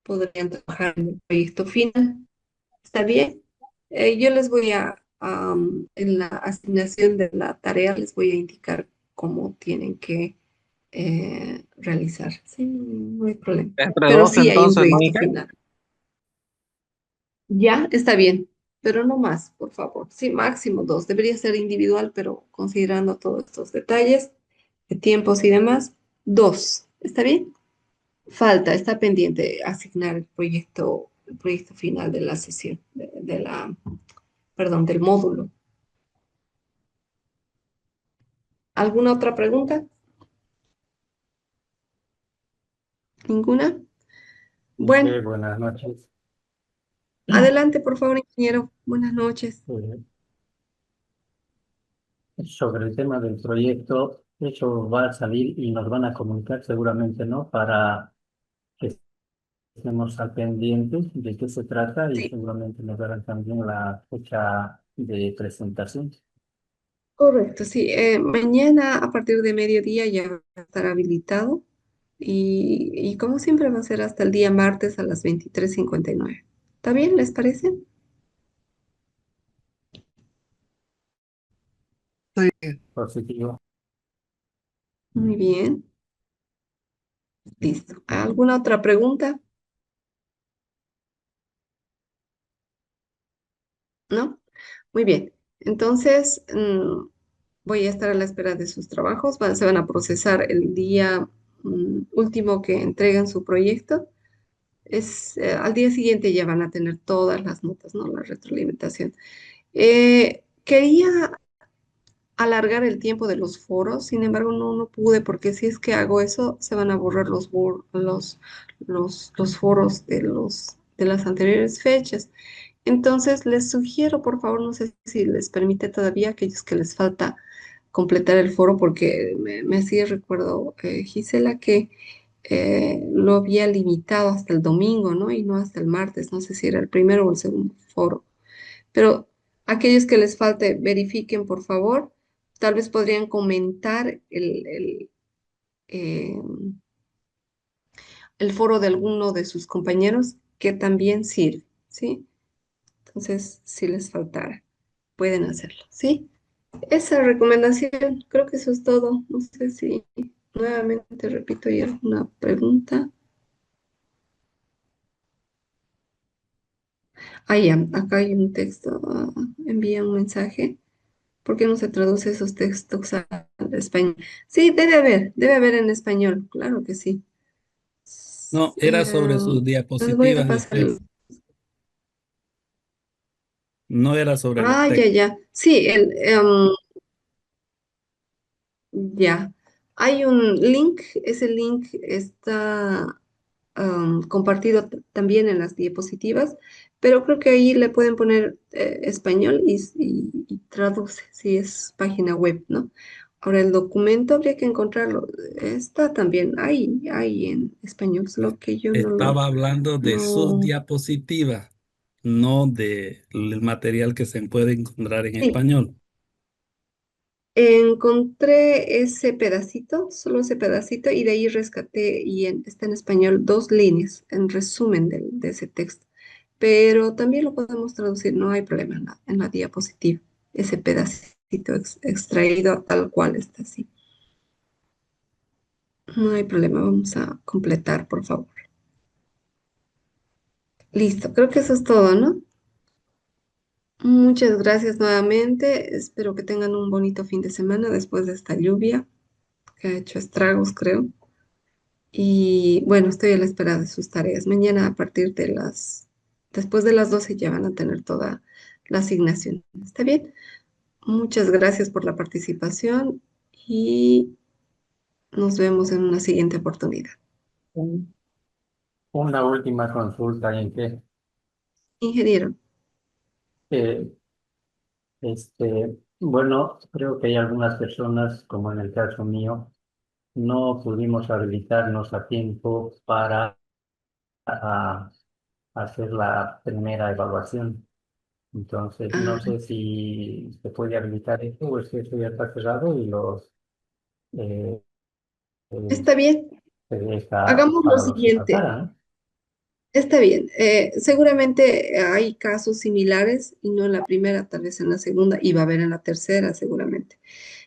Podrían trabajar en el proyecto final. ¿Está bien? Yo les voy en la asignación de la tarea, les voy a indicar cómo tienen que realizar. Sí, no hay problema. Entre Pero dos sí hay un entonces, ¿no, proyecto Inge? final. Ya, está bien, pero no más, por favor. Sí, máximo 2. Debería ser individual, pero considerando todos estos detalles de tiempos y demás, 2. ¿Está bien? Está pendiente asignar el proyecto final de la sesión, perdón, del módulo. ¿Alguna otra pregunta? ¿Ninguna? Bueno, Buenas noches. adelante, por favor, ingeniero. Buenas noches. Sobre el tema del proyecto, eso va a salir y nos van a comunicar seguramente, ¿no? Para que estemos al pendiente de qué se trata y Sí, seguramente nos darán también la fecha de presentación. correcto, sí. Mañana a partir de mediodía ya va a estar habilitado y como siempre va a ser hasta el día martes a las 23:59. ¿Está bien? ¿Les parece? Positivo. Muy bien, listo. ¿Alguna otra pregunta? ¿No? Muy bien. Entonces, voy a estar a la espera de sus trabajos. Se van a procesar el día último que entreguen su proyecto. Al día siguiente ya van a tener todas las notas, ¿no? La retroalimentación. Quería alargar el tiempo de los foros, sin embargo, no pude porque si es que hago eso, se van a borrar los foros de las anteriores fechas. Entonces, les sugiero, por favor, no sé si les permite todavía a aquellos que les falta completar el foro, porque me hacía recuerdo, Gisela, que lo había limitado hasta el domingo, ¿no? Y no hasta el martes, no sé si era el primero o el segundo foro. Pero aquellos que les falte, verifiquen, por favor, tal vez podrían comentar eh, el foro de alguno de sus compañeros que también sirve, ¿sí? Entonces, si les faltara, pueden hacerlo, ¿sí? Esa recomendación, creo que eso es todo. No sé si nuevamente repito, ¿hay alguna pregunta? Ah, ya, acá hay un texto, envía un mensaje. ¿Por qué no se traduce esos textos al español? Sí, debe haber en español, claro que sí. No, era sobre sus Les voy a diapositivas de pasar. usted. No era sobre los Ah, ya, textos. ya. Sí, ya. Hay un link, ese link está compartido también en las diapositivas, pero creo que ahí le pueden poner español y traduce, si es página web, ¿no? Ahora el documento habría que encontrarlo. Está también ahí en español, solo que yo no lo... Estaba hablando de sus No. diapositivas, no del material que se puede encontrar en Sí, español. encontré ese pedacito, solo ese pedacito, y de ahí rescaté, y está en español, dos líneas, en resumen de ese texto. Pero también lo podemos traducir, no hay problema en la diapositiva, ese pedacito extraído tal cual está así. No hay problema, vamos a completar, por favor. Listo, creo que eso es todo, ¿no? Muchas gracias nuevamente. Espero que tengan un bonito fin de semana después de esta lluvia que ha hecho estragos, creo. Y bueno, estoy a la espera de sus tareas. Mañana a partir de después de las 12 ya van a tener toda la asignación. ¿Está bien? Muchas gracias por la participación y nos vemos en una siguiente oportunidad. Un- Una última consulta en que Ingeniero. eh, bueno, creo que hay algunas personas, como en el caso mío, no pudimos habilitarnos a tiempo para ah, hacer la primera evaluación. Entonces, no Ah, sé si se puede habilitar esto o es que eso ya está cerrado y eh, eh, está bien. se deja Hagamos lo para los que siguiente. faltaran, ¿no? Está bien. Seguramente hay casos similares y no en la primera, tal vez en la segunda y va a haber en la tercera seguramente.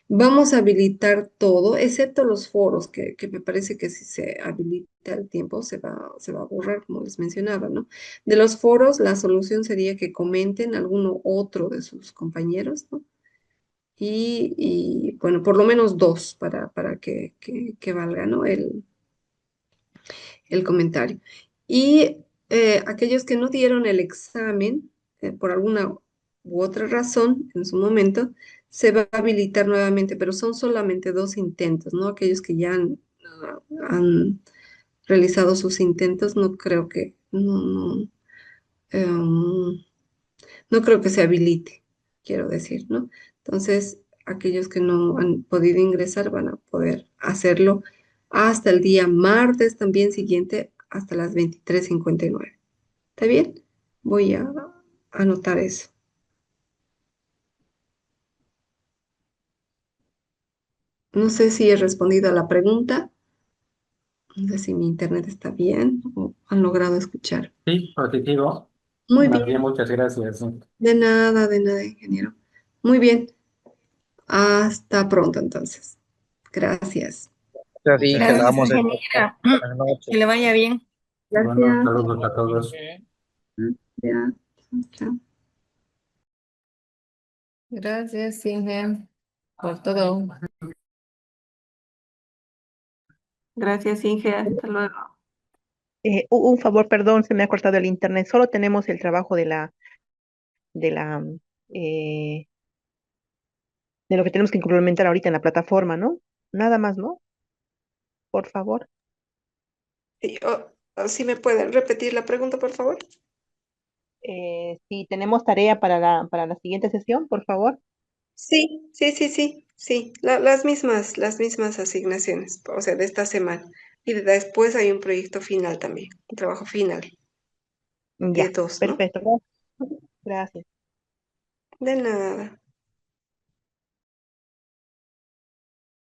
Vamos a habilitar todo, excepto los foros, que me parece que si se habilita el tiempo se va a borrar, como les mencionaba, ¿no? De los foros, la solución sería que comenten alguno otro de sus compañeros, ¿no? Bueno, por lo menos dos para que valga, ¿no? El comentario. Y aquellos que no dieron el examen, por alguna u otra razón, en su momento, se va a habilitar nuevamente, pero son solamente dos intentos, ¿no? Aquellos que ya han realizado sus intentos, no creo que, no creo que se habilite, quiero decir, ¿no? Entonces, aquellos que no han podido ingresar van a poder hacerlo hasta el día martes también siguiente, hasta las 23:59. ¿Está bien? Voy a anotar eso. No sé si he respondido a la pregunta. No sé si mi internet está bien o han logrado escuchar. Sí, positivo. Muy Más bien, bien. muchas gracias. De nada, ingeniero. Muy bien. Hasta pronto entonces. Gracias. Así Muchas que la gracias. Gracias, vamos a escuchar. ingeniera. Buenas noches. Que le vaya bien. Bueno, Gracias. saludos a todos. Gracias. Chao. Gracias, Inge, por todo. Gracias, Inge. Hasta luego. Un favor, perdón, se me ha cortado el internet. Solo tenemos el trabajo de la, eh, de lo que tenemos que implementar ahorita en la plataforma, ¿no? Nada más, ¿no? Por favor. Sí, ¿sí me pueden repetir la pregunta, por favor? Si tenemos tarea para para la siguiente sesión, por favor. Sí, sí. Las mismas asignaciones, o sea, de esta semana. Y después hay un proyecto final también, un trabajo final de Ya, dos, ¿no? perfecto. Gracias. De nada.